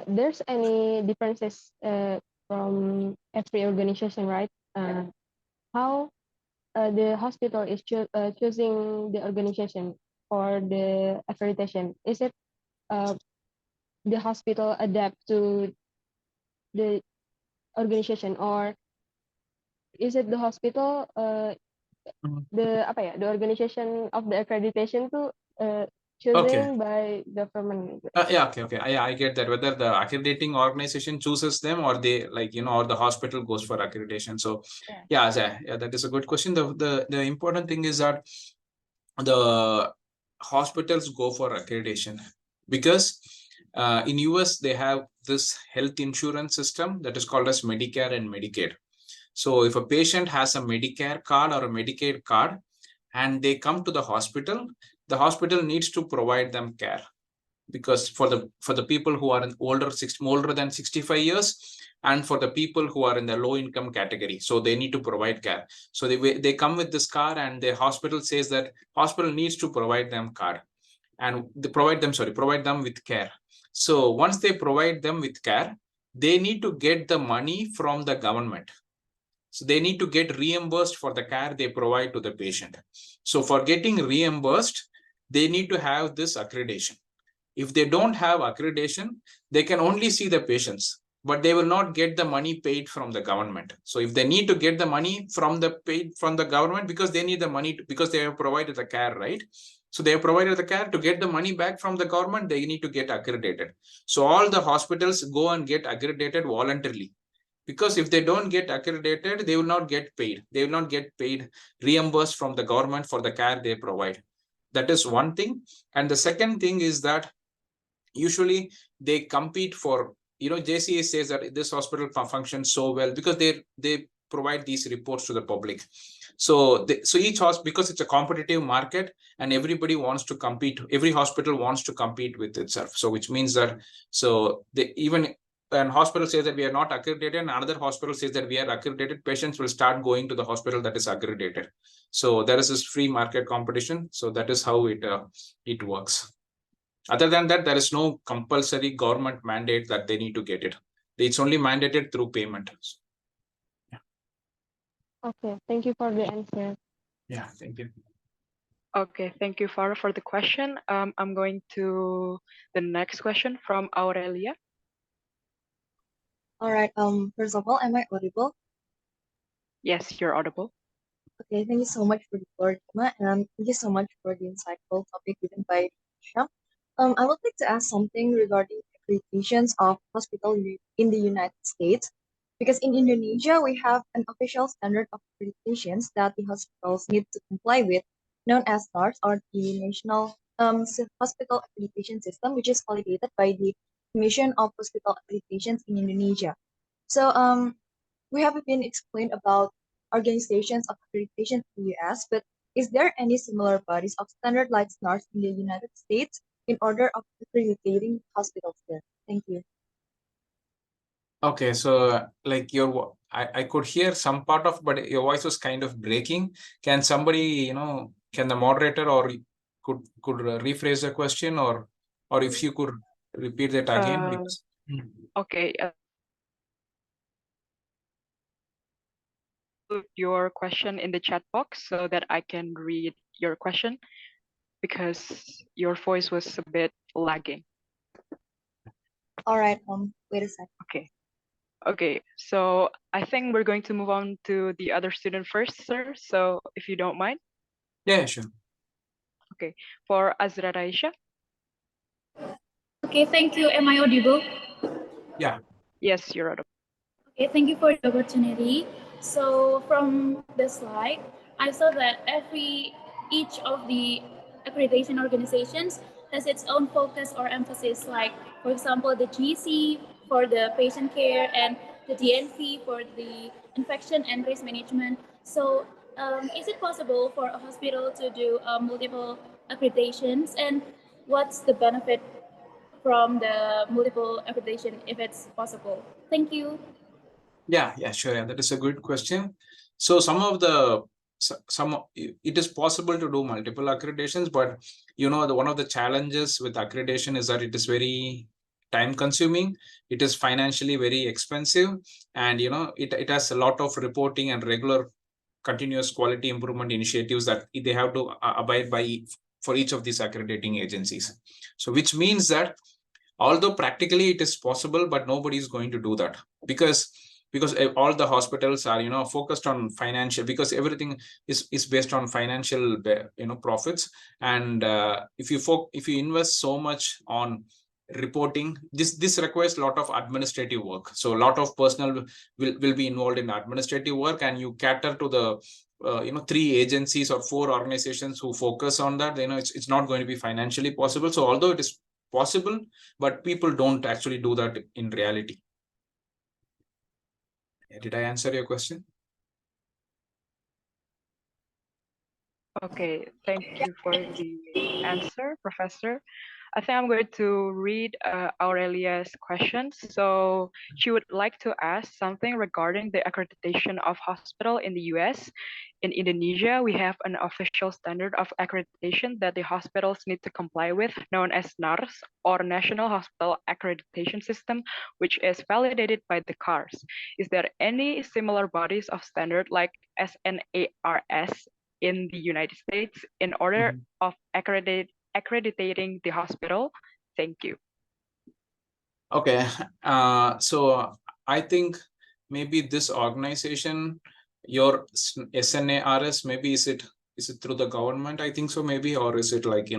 There's any differences from every organization, right? How the hospital is choosing the organization for the accreditation? Is it the hospital adapt to the organization, or is it the hospital the organization of the accreditation to choosing by government? Yeah, okay. I get that. Whether the accrediting organization chooses them, or they or the hospital goes for accreditation. So yeah, that is a good question. The important thing is that the hospitals go for accreditation because in US they have this health insurance system that is called as Medicare and Medicaid. So if a patient has a Medicare card or a Medicaid card and they come to the hospital needs to provide them care. because for the people who are older than 65 years, and for the people who are in the low income category, so they need to provide care. So they come with this card, and the hospital says that hospital needs to provide them card, and they provide them with care. So once they provide them with care, they need to get the money from the government. So they need to get reimbursed for the care they provide to the patient. So for getting reimbursed, they need to have this accreditation. If they don't have accreditation, they can only see the patients, but they will not get the money paid from the government. So if they need to get the money from the government, because they need the money because they have provided the care, right? So they have provided the care. To get the money back from the government, they need to get accredited. So all the hospitals go and get accredited voluntarily, because if they don't get accredited, they will not get paid. They will not get paid, reimbursed from the government for the care they provide. That is one thing. And the second thing is that usually they compete for, JCA says that this hospital functions so well because they provide these reports to the public. So each hospital, because it's a competitive market and everybody wants to compete, every hospital wants to compete with itself. So which means that, so they even when hospital says that we are not accredited and another hospital says that we are accredited, patients will start going to the hospital that is accredited. So there is this free market competition. So that is how it works. Other than that, there is no compulsory government mandate that they need to get it. It's only mandated through payment. Okay, thank you for the answer. Yeah, thank you. Okay, thank you, Farah, for the question. I'm going to the next question from Aurelia. All right. First of all, am I audible? Yes, you're audible. Okay. Thank you so much for the floor, Emma, and thank you so much for the insightful topic given by Shyam. I would like to ask something regarding accreditations of hospital in the United States, because in Indonesia we have an official standard of accreditations that the hospitals need to comply with, known as NARS, or the National Hospital Accreditation System, which is validated by the Commission of Hospital Accreditations in Indonesia. So we have been explained about organizations of accreditation in the US, but is there any similar bodies of standard like SNARS in the United States in order of accrediting hospitals there? Thank you. Okay, so like I could hear some part of, but your voice was kind of breaking. Can somebody, can the moderator or could rephrase the question, or if you could repeat that again? Because... Okay. Put your question in the chat box so that I can read your question, because your voice was a bit lagging. All right. Wait a second. Okay. Okay. So I think we're going to move on to the other student first, sir. So if you don't mind. Yeah, sure. Okay. For Azra Raisha. Okay, thank you. Am I audible? Yeah. Yes, you're audible. Okay, thank you for the opportunity. So from the slide, I saw that each of the accreditation organizations has its own focus or emphasis, like, for example, the GC for the patient care and the DNC for the infection and risk management. So is it possible for a hospital to do multiple accreditations, and what's the benefit from the multiple accreditation if it's possible? Thank you. Yeah, sure. Yeah, that is a good question. So it is possible to do multiple accreditations, but one of the challenges with accreditation is that it is very time consuming. It is financially very expensive, and it has a lot of reporting and regular continuous quality improvement initiatives that they have to abide by for each of these accrediting agencies. So which means that although practically it is possible, but nobody is going to do that, because all the hospitals are focused on financial, because everything is based on financial profits. And if you invest so much on reporting, this requires a lot of administrative work. So a lot of personnel will be involved in administrative work, and you cater to the 3 agencies or 4 organizations who focus on that. It's not going to be financially possible. So although it is possible, but people don't actually do that in reality. Did I answer your question? Okay, thank you for the answer, Professor. I think I'm going to read Aurelia's questions. So she would like to ask something regarding the accreditation of hospital in the US. In Indonesia, we have an official standard of accreditation that the hospitals need to comply with, known as NARS, or National Hospital Accreditation System, which is validated by the CARS. Is there any similar bodies of standard like SNARS in the United States in order of accrediting the hospital? Thank you. Okay, so I think maybe this organization, your SNARS, maybe is it through the government? I think so, maybe, or is it like,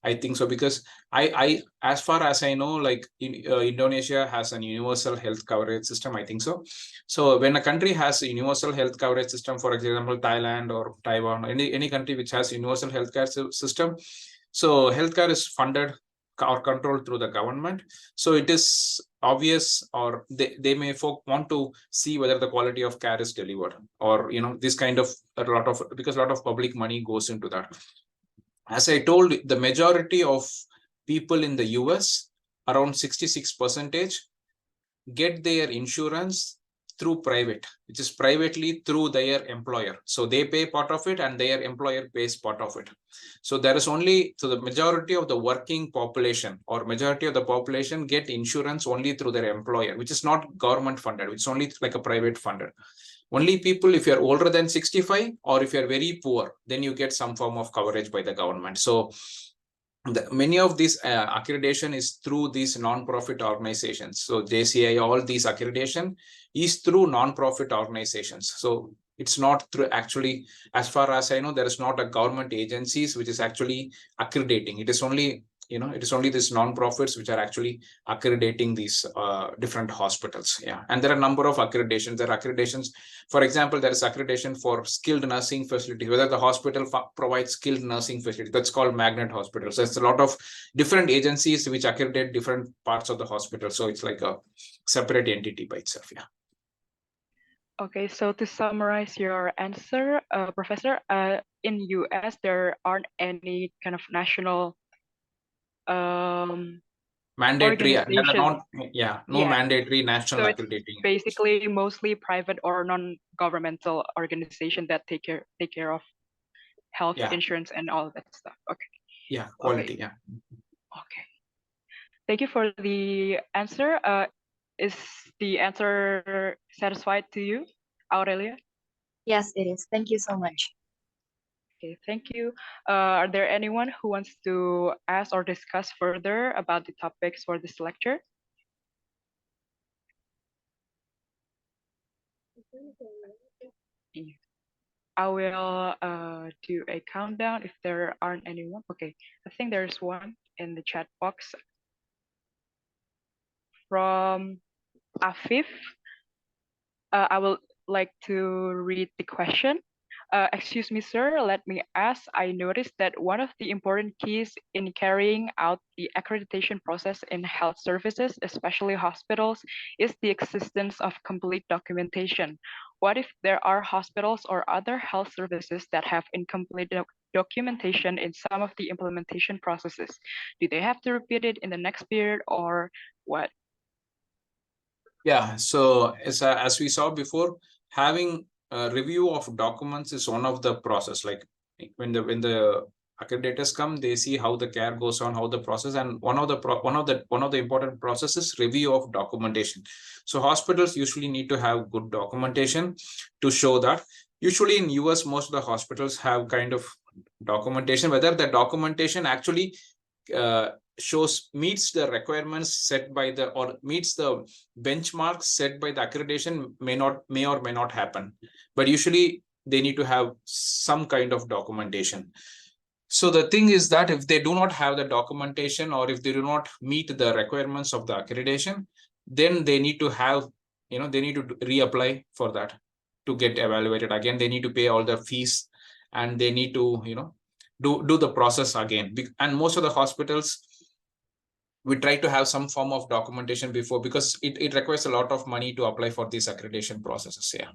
I think so, because I as far as I know, like Indonesia has an universal health coverage system, I think so. So when a country has a universal health coverage system, for example, Thailand or Taiwan, any country which has universal healthcare system, so healthcare is funded or controlled through the government. So it is obvious, or they may want to see whether the quality of care is delivered, or this kind of because a lot of public money goes into that. As I told, the majority of people in the US, around 66%, get their insurance through private, which is privately through their employer. So they pay part of it and their employer pays part of it. So there is only, so the majority of the working population or majority of the population get insurance only through their employer, which is not government funded, which is only like a private funded. Only people, if you're older than 65 or if you're very poor, then you get some form of coverage by the government. So many of these accreditation is through these non-profit organizations. So JCI, all these accreditation is through non-profit organizations. So it's not through, actually, as far as I know, there is not a government agencies which is actually accrediting. It is only, it is only these non-profits which are actually accrediting these different hospitals. Yeah, and there are a number of accreditations. There are accreditations, for example, there is accreditation for skilled nursing facilities, whether the hospital provides skilled nursing facilities. That's called magnet hospital. So it's a lot of different agencies which accredit different parts of the hospital. So it's like a separate entity by itself. Yeah. Okay, so to summarize your answer, Professor, in US there aren't any kind of national mandatory, organization. No mandatory national so accrediting. It's basically mostly private or non-governmental organization that take care of health insurance and all that stuff. Okay. Yeah, quality. Okay. Yeah. Okay. Thank you for the answer. Is the answer satisfied to you, Aurelia? Yes, it is. Thank you so much. Okay, thank you. Are there anyone who wants to ask or discuss further about the topics for this lecture? I will do a countdown if there aren't anyone. Okay, I think there's one in the chat box from Afif. I would like to read the question. Excuse me, sir, let me ask. I noticed that one of the important keys in carrying out the accreditation process in health services, especially hospitals, is the existence of complete documentation. What if there are hospitals or other health services that have incomplete documentation in some of the implementation processes? Do they have to repeat it in the next period or what? Yeah, so as we saw before, having a review of documents is one of the process. Like when the accreditators come, they see how the care goes on, how the process, and one of the important processes review of documentation. So hospitals usually need to have good documentation to show that. Usually in US, most of the hospitals have kind of documentation. Whether the documentation actually meets the requirements set by or meets the benchmarks set by the accreditation may or may not happen, but usually they need to have some kind of documentation. So the thing is that if they do not have the documentation or if they do not meet the requirements of the accreditation, then they need to have, they need to reapply for that to get evaluated again. They need to pay all the fees and they need to, do the process again. And most of the hospitals, we try to have some form of documentation before, because it requires a lot of money to apply for these accreditation processes. Yeah.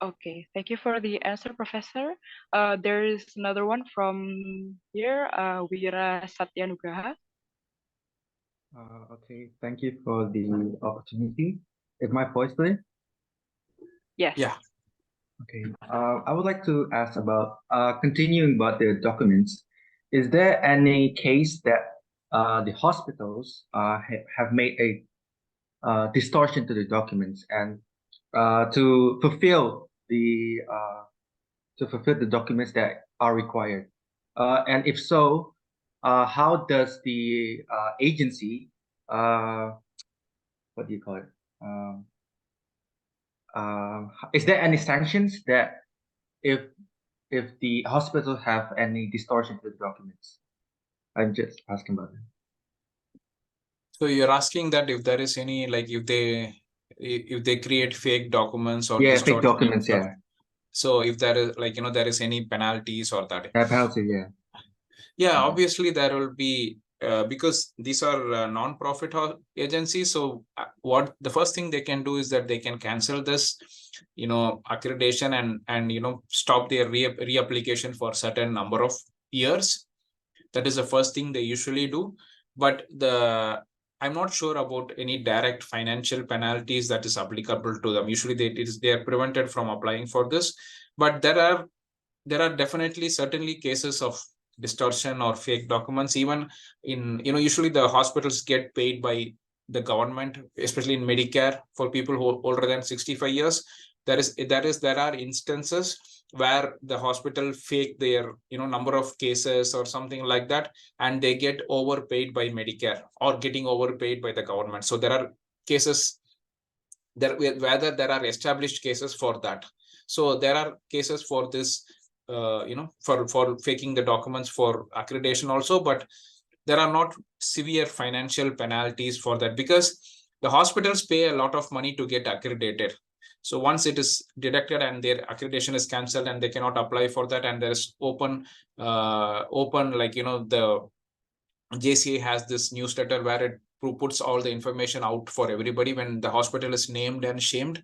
Okay, thank you for the answer, Professor. There is another one from here, Wira Satyanugraha. Okay, thank you for the opportunity. Is my voice clear? Yes. Yeah. Okay. I would like to ask about continuing about the documents. Is there any case that the hospitals have made a distortion to the documents and to fulfill the documents that are required? And if so, how does the agency what do you call it? Um, is there any sanctions that if the hospital have any distortion to the documents? I'm just asking about it. So you're asking that if there is any, like if they create fake documents or Yeah, fake distort documents. things, or, Yeah, so if there is, like, there is any penalties or that. penalty. Yeah. Yeah, obviously there will be, because these are non-profit agencies. So what the first thing they can do is that they can cancel this, accreditation, and stop their reapplication for certain number of years. That is the first thing they usually do. But I'm not sure about any direct financial penalties that is applicable to them. Usually they are prevented from applying for this. But there are definitely certainly cases of distortion or fake documents. Even in, usually the hospitals get paid by the government, especially in Medicare, for people who are older than 65 years. There are instances where the hospital fake their number of cases or something like that, and they get overpaid by Medicare or getting overpaid by the government. So there are cases whether there are established cases for that. So there are cases for this, for faking the documents for accreditation also, but there are not severe financial penalties for that, because the hospitals pay a lot of money to get accredited. So once it is deducted and their accreditation is cancelled and they cannot apply for that, and there's open, like, the JCA has this newsletter where it puts all the information out for everybody. When the hospital is named and shamed,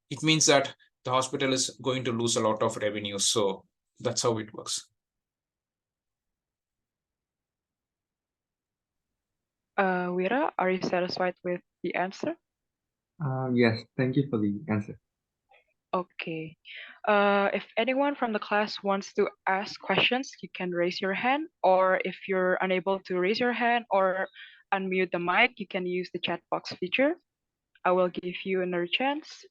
it means that the hospital is going to lose a lot of revenue. So that's how it works. Wira, are you satisfied with the answer? Yes, thank you for the answer. Okay. If anyone from the class wants to ask questions, you can raise your hand, or if you're unable to raise your hand or unmute the mic, you can use the chat box feature. I will give you another chance.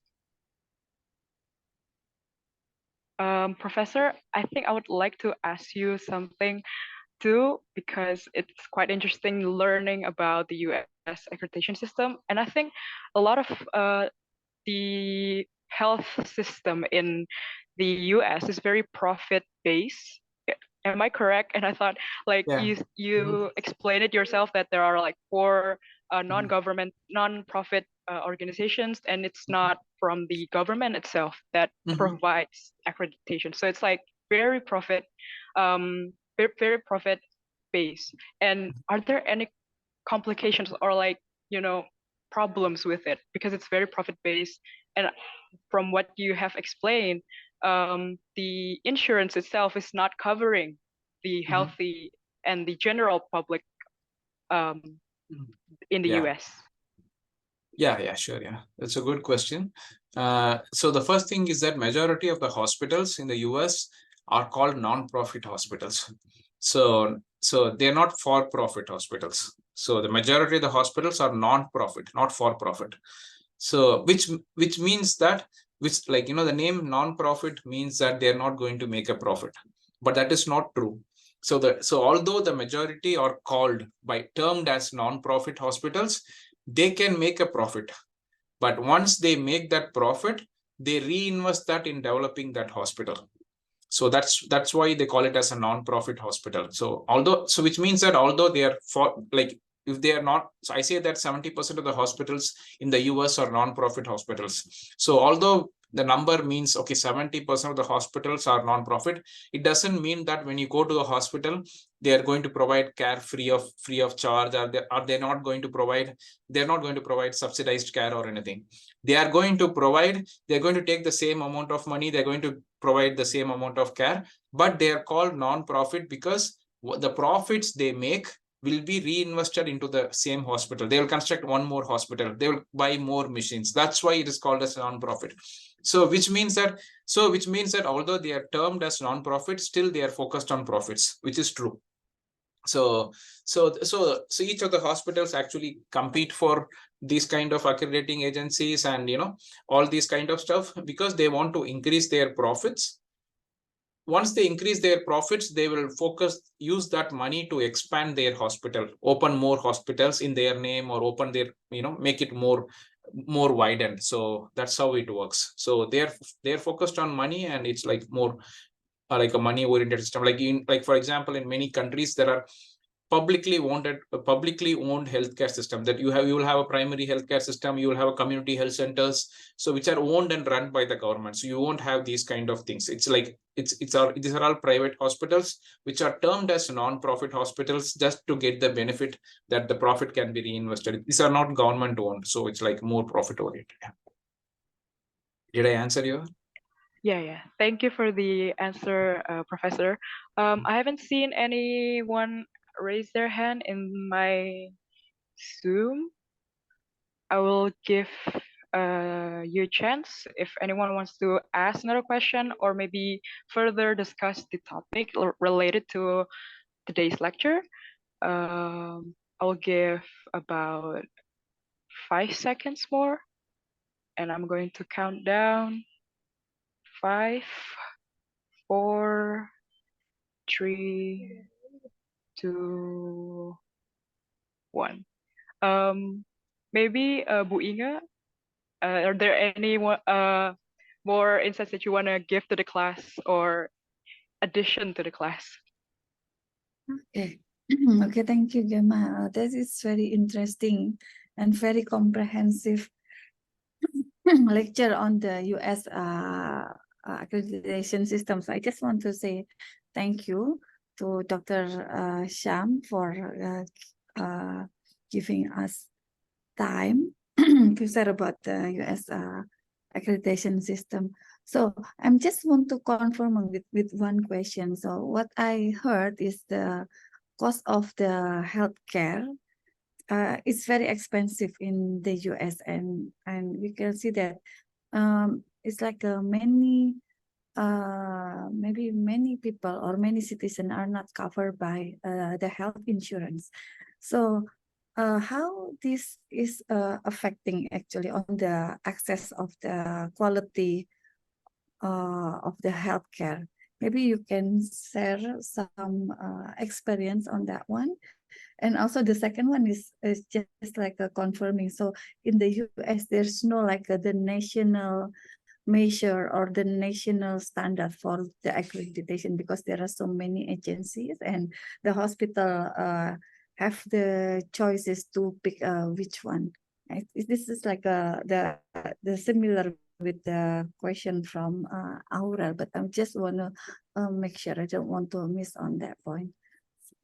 Professor, I think I would like to ask you something too, because it's quite interesting learning about the US accreditation system. And I think a lot of the health system in the US is very profit based. Am I correct? And I thought, like, Yeah. you explained it yourself that there are like 4 non-government, non-profit organizations, and it's not from the government itself that provides accreditation. So it's like very profit, very profit based. And are there any complications or, like, problems with it, because it's very profit based? And from what you have explained, the insurance itself is not covering the healthy and the general public in the US. Yeah, sure. Yeah, that's a good question. So the first thing is that majority of the hospitals in the US are called non-profit hospitals. So they're not for-profit hospitals. So the majority of the hospitals are non-profit, not for-profit. So which means that, like, the name non-profit means that they're not going to make a profit, but that is not true. So although the majority are termed as non-profit hospitals, they can make a profit. But once they make that profit, they reinvest that in developing that hospital. So that's why they call it as a non-profit hospital. So which means that although they are if they are not, so I say that 70% of the hospitals in the US are non-profit hospitals. So although the number means, okay, 70% of the hospitals are non-profit. It doesn't mean that when you go to the hospital, they are going to provide care free of charge, or they're not going to provide subsidized care or anything. They're going to take the same amount of money, they're going to provide the same amount of care, but they are called non-profit because the profits they make will be reinvested into the same hospital. They will construct one more hospital, they will buy more machines. That's why it is called as non-profit. Which means that although they are termed as non-profit, still they are focused on profits, which is true. So each of the hospitals actually compete for these kind of accrediting agencies and all these kind of stuff because they want to increase their profits. Once they increase their profits, they will use that money to expand their hospital, open more hospitals in their name, or open their, make it more widened. So that's how it works. So they're focused on money, and it's like more like a money oriented system. Like for example, in many countries there are publicly owned healthcare system that you will have a primary healthcare system, you will have a community health centers, so which are owned and run by the government. So you won't have these kind of things. It's like these are all private hospitals which are termed as non-profit hospitals just to get the benefit that the profit can be reinvested. These are not government owned, so it's like more profit oriented. Did I answer you? Yeah. Thank you for the answer, Professor. I haven't seen anyone raise their hand in my Zoom. I will give you a chance if anyone wants to ask another question or maybe further discuss the topic related to today's lecture. I'll give about 5 seconds more, and I'm going to count down. 5, 4, 3, 2, 1. Maybe Bu Inga, are there any more insights that you want to give to the class or addition to the class? Okay. Okay, thank you, Gemma. That is very interesting and very comprehensive lecture on the US accreditation systems. I just want to say thank you to Dr. Shyam for giving us time to share about the US accreditation system. So I'm just want to confirm with one question. So what I heard is the cost of the healthcare is very expensive in the US, and we can see that it's like maybe many people or many citizens are not covered by the health insurance. So how this is affecting actually on the access of the quality of the healthcare? Maybe you can share some experience on that one. And also the second one is just like a confirming. So in the US, there's no like the national measure or the national standard for the accreditation because there are so many agencies and the hospital have the choices to pick which one. Right? This is like the similar with the question from Aurel, but I just want to make sure I don't want to miss on that point.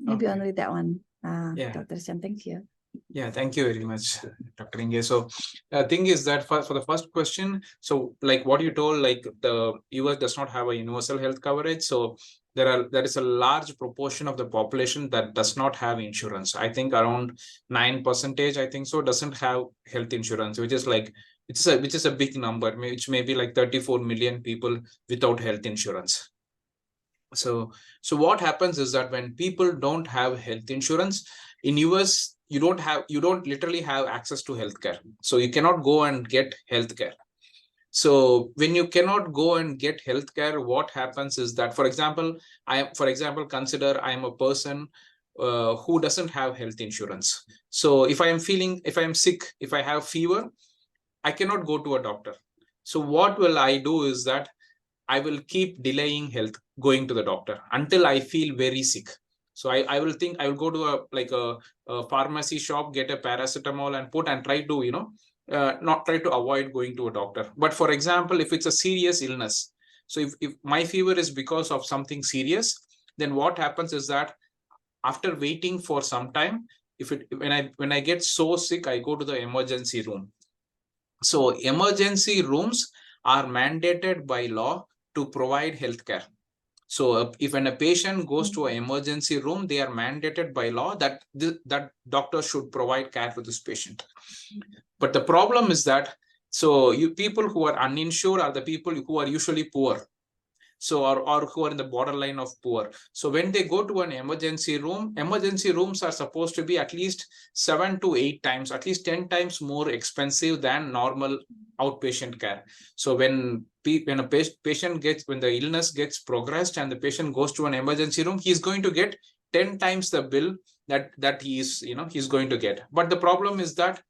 Maybe only that one, Dr. Shyam. Thank you. Yeah, thank you very much, Dr. Inge. So the thing is that for the first question, so like what you told, like the US does not have a universal health coverage. So there is a large proportion of the population that does not have insurance. I think around 9%, I think so, doesn't have health insurance, which is like which is a big number, which may be like 34 million people without health insurance. So what happens is that when people don't have health insurance in US, you don't literally have access to healthcare. So you cannot go and get healthcare. So when you cannot go and get healthcare, what happens is that, for example, consider I am a person who doesn't have health insurance. So if I am sick, if I have fever, I cannot go to a doctor. So what will I do is that I will keep delaying going to the doctor until I feel very sick. So I will go to a pharmacy shop, get a paracetamol and try to, not try to avoid going to a doctor. But for example, if it's a serious illness, so if my fever is because of something serious, then what happens is that after waiting for some time, when I get so sick, I go to the emergency room. So emergency rooms are mandated by law to provide healthcare. So if when a patient goes to an emergency room, they are mandated by law that that doctor should provide care for this patient. But the problem is that, so people who are uninsured are the people who are usually poor. So or who are in the borderline of poor. So when they go to an emergency room, emergency rooms are supposed to be at least 7 to 8 times, at least 10 times more expensive than normal outpatient care. So when a patient gets, when the illness gets progressed and the patient goes to an emergency room, he's going to get 10 times the bill that he is, he's going to get. But the problem is that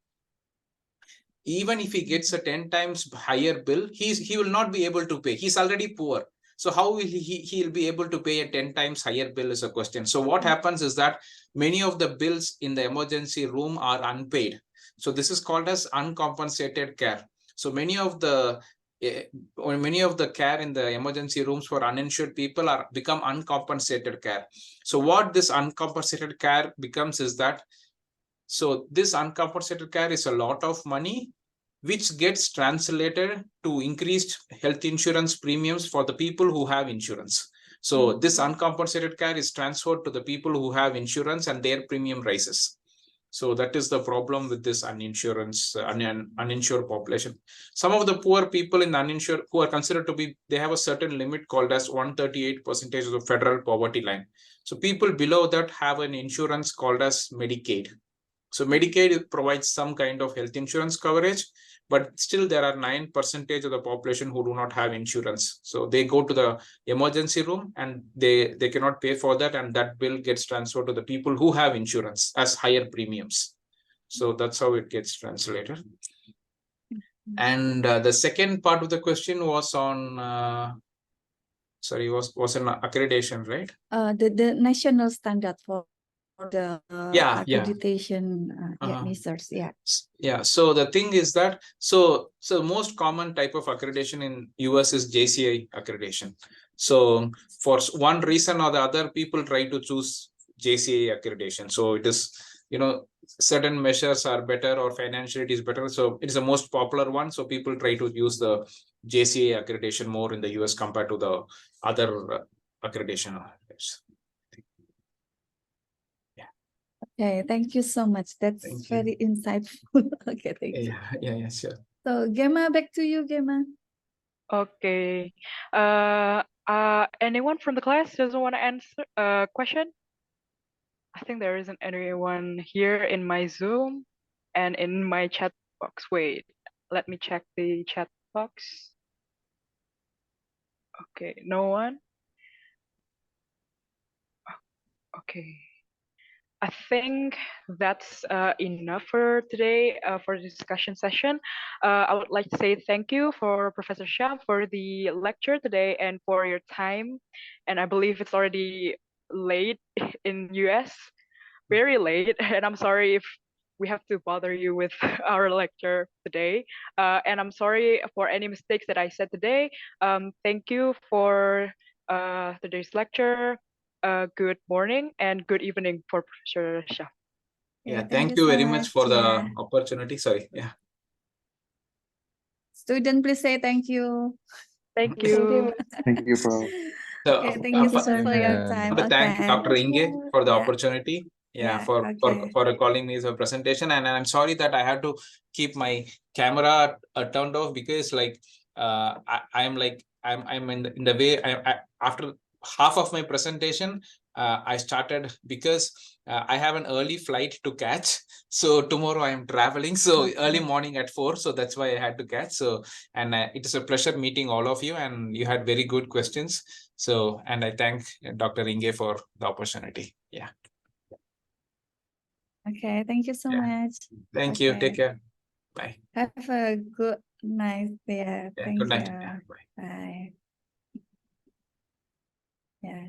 even if he gets a 10 times higher bill, he will not be able to pay. He's already poor. So how will he'll be able to pay a 10 times higher bill is a question. So what happens is that many of the bills in the emergency room are unpaid. So this is called as uncompensated care. So many of the care in the emergency rooms for uninsured people are become uncompensated care. So what this uncompensated care becomes is that, so this uncompensated care is a lot of money, which gets translated to increased health insurance premiums for the people who have insurance. So this uncompensated care is transferred to the people who have insurance and their premium rises. So that is the problem with this uninsured population. Some of the poor people in the uninsured who are considered to be, they have a certain limit called as 138% of the federal poverty line. So people below that have an insurance called as Medicaid. So Medicaid provides some kind of health insurance coverage, but still there are 9% of the population who do not have insurance. So they go to the emergency room and they cannot pay for that, and that bill gets transferred to the people who have insurance as higher premiums. So that's how it gets translated. And the second part of the question was on, sorry, was an accreditation, right? The national standard for the accreditation measures. Yeah. Yeah. So the thing is that, so most common type of accreditation in US is JCI accreditation. So for one reason or the other, people try to choose JCI accreditation. So it is, certain measures are better or financially it is better. So it is the most popular one. So people try to use the JCI accreditation more in the US compared to the other accreditation. Okay, thank you so much. That's very insightful. Okay, thank you. Yeah, sure. So Gemma, back to you, Gemma. Okay. Anyone from the class doesn't want to answer a question? I think there isn't anyone here in my Zoom and in my chat box. Wait, let me check the chat box. Okay, no one. Okay. I think that's enough for today for the discussion session. I would like to say thank you for Professor Shyam for the lecture today and for your time. And I believe it's already late in US, very late. And I'm sorry if we have to bother you with our lecture today. And I'm sorry for any mistakes that I said today. Thank you for today's lecture. Good morning and good evening for Professor Shah. Yeah, thank you very much for the opportunity. Sorry. Yeah. Student, please say thank you. Thank you. Thank you, Prof. So, Okay, thank you so much for your time. I want to thank Dr. Inge for the opportunity. For calling me as a presentation. And I'm sorry that I had to keep my camera turned off because I'm in the way. After half of my presentation, I started because I have an early flight to catch. So tomorrow I am traveling. So early morning at 4. So that's why I had to catch. So, and it is a pleasure meeting all of you, and you had very good questions. So, and I thank Dr. Inge for the opportunity. Yeah. Okay, thank you so much. Thank you. Take care. Bye. Have a good night. Yeah, thank good night. you. Yeah, bye. Yeah.